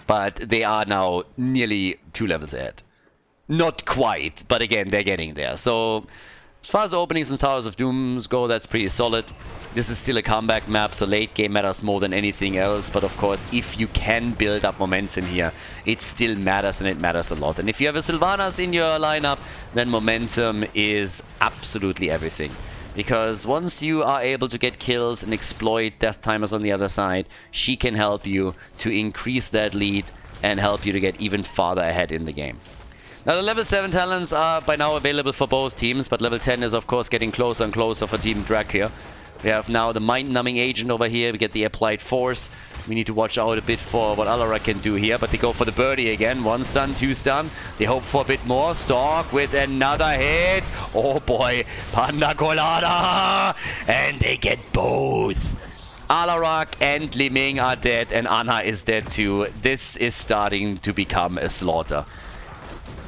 but they are now nearly 2 levels ahead. Not quite, but again, they're getting there. So, as far as openings and Towers of Dooms go, that's pretty solid. This is still a comeback map, so late game matters more than anything else. But of course, if you can build up momentum here, it still matters, and it matters a lot. And if you have a Sylvanas in your lineup, then momentum is absolutely everything. Because once you are able to get kills and exploit death timers on the other side, she can help you to increase that lead and help you to get even farther ahead in the game. Now, the level 7 talents are by now available for both teams, but level 10 is of course getting closer and closer for Team Drakyr. We have now the mind-numbing agent over here. We get the applied force. We need to watch out a bit for what Alara can do here, but they go for the birdie again. 1 stun, 2 stun. They hope for a bit more. Stalk with another hit. Oh boy, Panda Colada! And they get both. Alarak and Li Ming are dead, and Anna is dead too. This is starting to become a slaughter.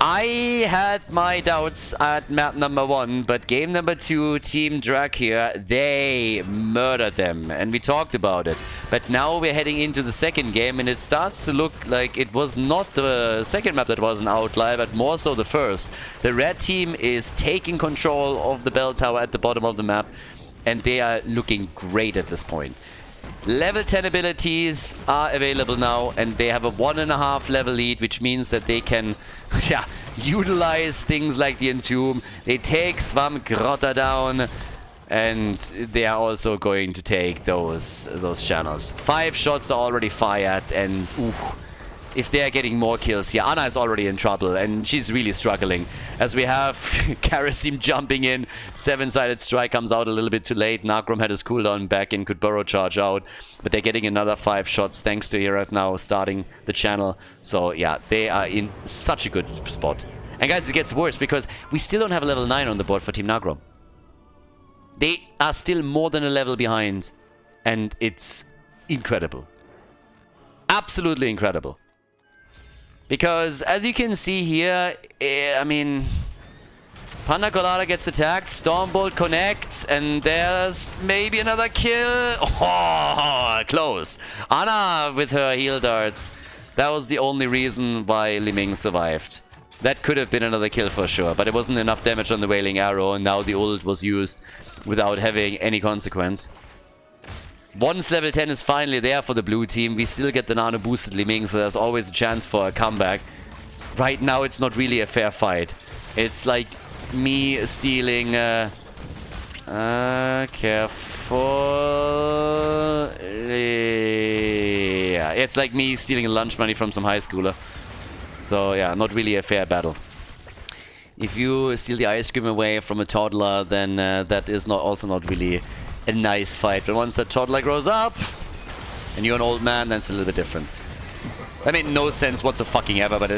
I had my doubts at map number 1, but game number 2, Team Drakyr, they murdered them, and we talked about it. But now we're heading into the second game, and it starts to look like it was not the second map that was an outlier, but more so the first. The red team is taking control of the bell tower at the bottom of the map, and they are looking great at this point. Level 10 abilities are available now, and they have a 1.5 level lead, which means that they can utilize things like the Entomb. They take Swamp Grota down, and they are also going to take those channels. 5 shots are already fired, and if they are getting more kills here, Anna is already in trouble, and she's really struggling. As we have Karasim jumping in, 7-sided strike comes out a little bit too late. Nagrom had his cooldown back and could burrow charge out, but they're getting another 5 shots thanks to Hirath now starting the channel. So yeah, they are in such a good spot. And guys, it gets worse because we still don't have a level 9 on the board for Team Nagrom. They are still more than a level behind, and it's incredible. Absolutely incredible. Because, as you can see here, I mean, Panda Colada gets attacked, Stormbolt connects, and there's maybe another kill. Oh, close. Anna with her heal darts. That was the only reason why Li Ming survived. That could have been another kill for sure, but it wasn't enough damage on the Wailing Arrow, and now the ult was used without having any consequence. Once level 10 is finally there for the blue team, we still get the nano boosted Li Ming, so there's always a chance for a comeback. Right now it's not really a fair fight. It's like me stealing... careful... Yeah, it's like me stealing lunch money from some high schooler. So yeah, not really a fair battle. If you steal the ice cream away from a toddler, then that is also not really a nice fight. But once that toddler grows up and you're an old man, then it's a little bit different. That made no sense whatsoever, but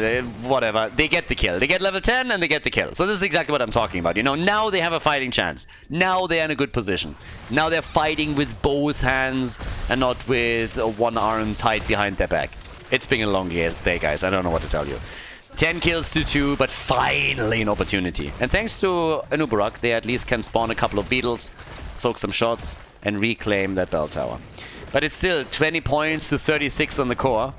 whatever. They get the kill. They get level 10 and they get the kill. So this is exactly what I'm talking about. You know, now they have a fighting chance. Now they're in a good position. Now they're fighting with both hands and not with one arm tied behind their back. It's been a long day, guys. I don't know what to tell you. 10 kills to 2, but finally an opportunity. And thanks to Anubarak, they at least can spawn a couple of beetles, soak some shots, and reclaim that bell tower. But it's still 20 points to 36 on the core.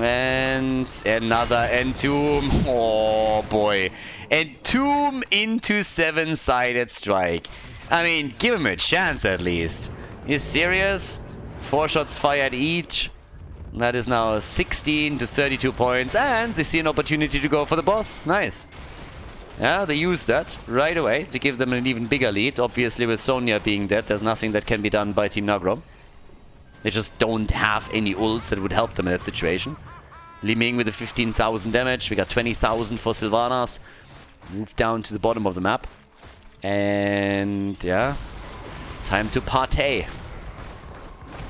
And another Entomb. Oh boy. Entomb into 7-sided strike. I mean, give him a chance at least. You serious? 4 shots fired each. That is now 16 to 32 points. And they see an opportunity to go for the boss. Nice. Yeah, they used that right away to give them an even bigger lead. Obviously, with Sonya being dead, there's nothing that can be done by Team Nagrom. They just don't have any ults that would help them in that situation. Li Ming with the 15,000 damage. We got 20,000 for Sylvanas. Move down to the bottom of the map. And yeah, time to partay.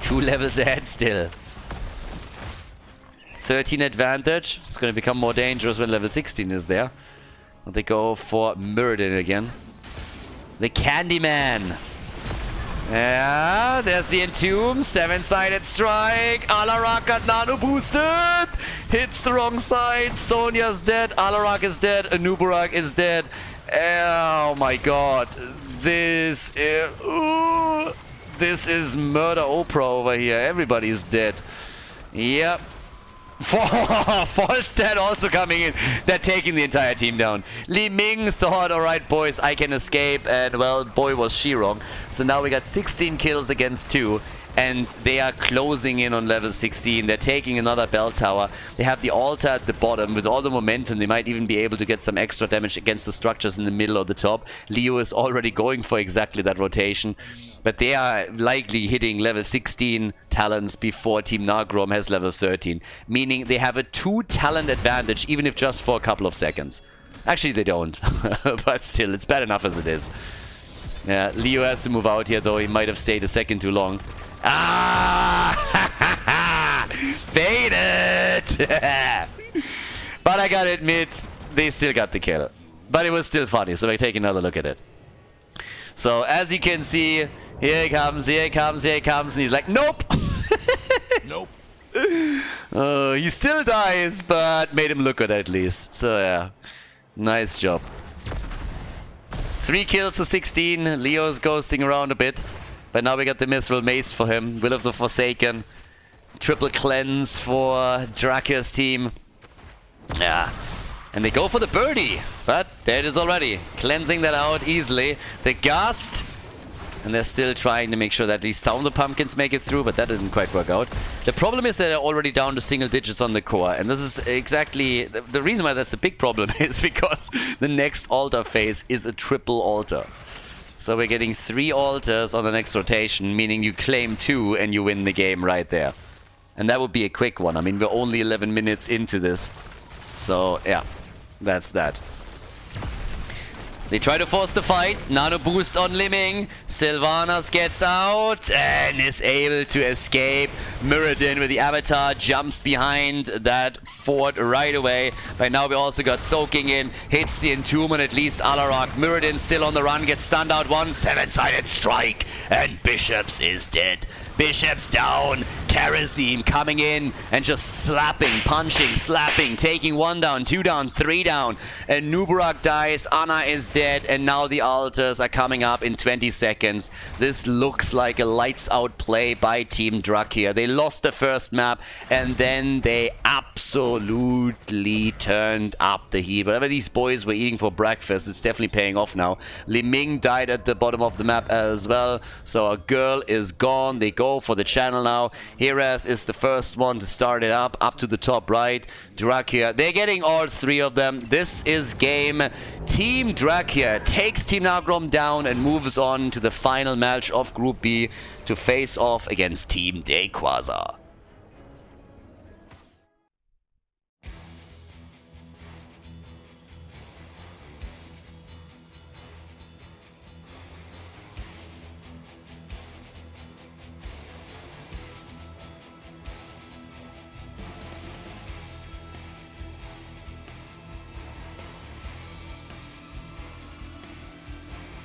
2 levels ahead still. 13 advantage. It's going to become more dangerous when level 16 is there. They go for Muradin again. The Candyman. Yeah, there's the Entomb. 7-sided strike. Alarak got nano boosted. Hits the wrong side. Sonya's dead. Alarak is dead. Anubarak is dead. Oh my god. This is murder Oprah over here. Everybody's dead. Yep. Falstad also coming in. They're taking the entire team down. Li Ming thought, alright boys, I can escape, and well, boy was she wrong. So now we got 16 kills against 2, and they are closing in on level 16. They're taking another bell tower. They have the altar at the bottom. With all the momentum, they might even be able to get some extra damage against the structures in the middle or the top. Leo is already going for exactly that rotation. But they are likely hitting level 16 talents before Team Nagrom has level 13. Meaning they have a 2 talent advantage, even if just for a couple of seconds. Actually, they don't. But still, it's bad enough as it is. Yeah, Leo has to move out here, though. He might have stayed a second too long. Ah! Baited! But I gotta admit, they still got the kill. But it was still funny, so we'll take another look at it. So, as you can see, here he comes, here he comes, here he comes, and he's like, nope! Nope. He still dies, but made him look good at least. So, yeah. Nice job. 3 kills to 16. Leo's ghosting around a bit. But now we got the Mithril Mace for him. Will of the Forsaken. Triple cleanse for Drakyr's team. Yeah. And they go for the birdie. But there it is already. Cleansing that out easily. The Gust. And they're still trying to make sure that at least some of the pumpkins make it through, but that didn't quite work out. The problem is that they're already down to single digits on the core. And this is exactly... The reason why that's a big problem is because the next altar phase is a triple altar. So we're getting 3 altars on the next rotation, meaning you claim 2 and you win the game right there. And that would be a quick one. I mean, we're only 11 minutes into this. So, yeah. That's that. They try to force the fight. Nano boost on Liming. Sylvanas gets out and is able to escape. Muradin with the Abathur jumps behind that fort right away. By now we also got Soaking in. Hits the Entomb and at least Alarak. Muradin still on the run. Gets stunned out one. 7-sided strike. And Bishops is dead. Bishops down. Kerosene coming in and just slapping, punching, slapping, taking 1 down, 2 down, 3 down. And Nubarak dies, Anna is dead, and now the altars are coming up in 20 seconds. This looks like a lights out play by Team Drakyr. They lost the first map and then they absolutely turned up the heat. Whatever these boys were eating for breakfast, it's definitely paying off now. Li Ming died at the bottom of the map as well, so a girl is gone. They go for the channel now. Hireth is the first one to start it up to the top right. Drakyr, they're getting all 3 of them. This is game. Team Drakyr takes Team Nagrom down and moves on to the final match of Group B to face off against Team Quasar.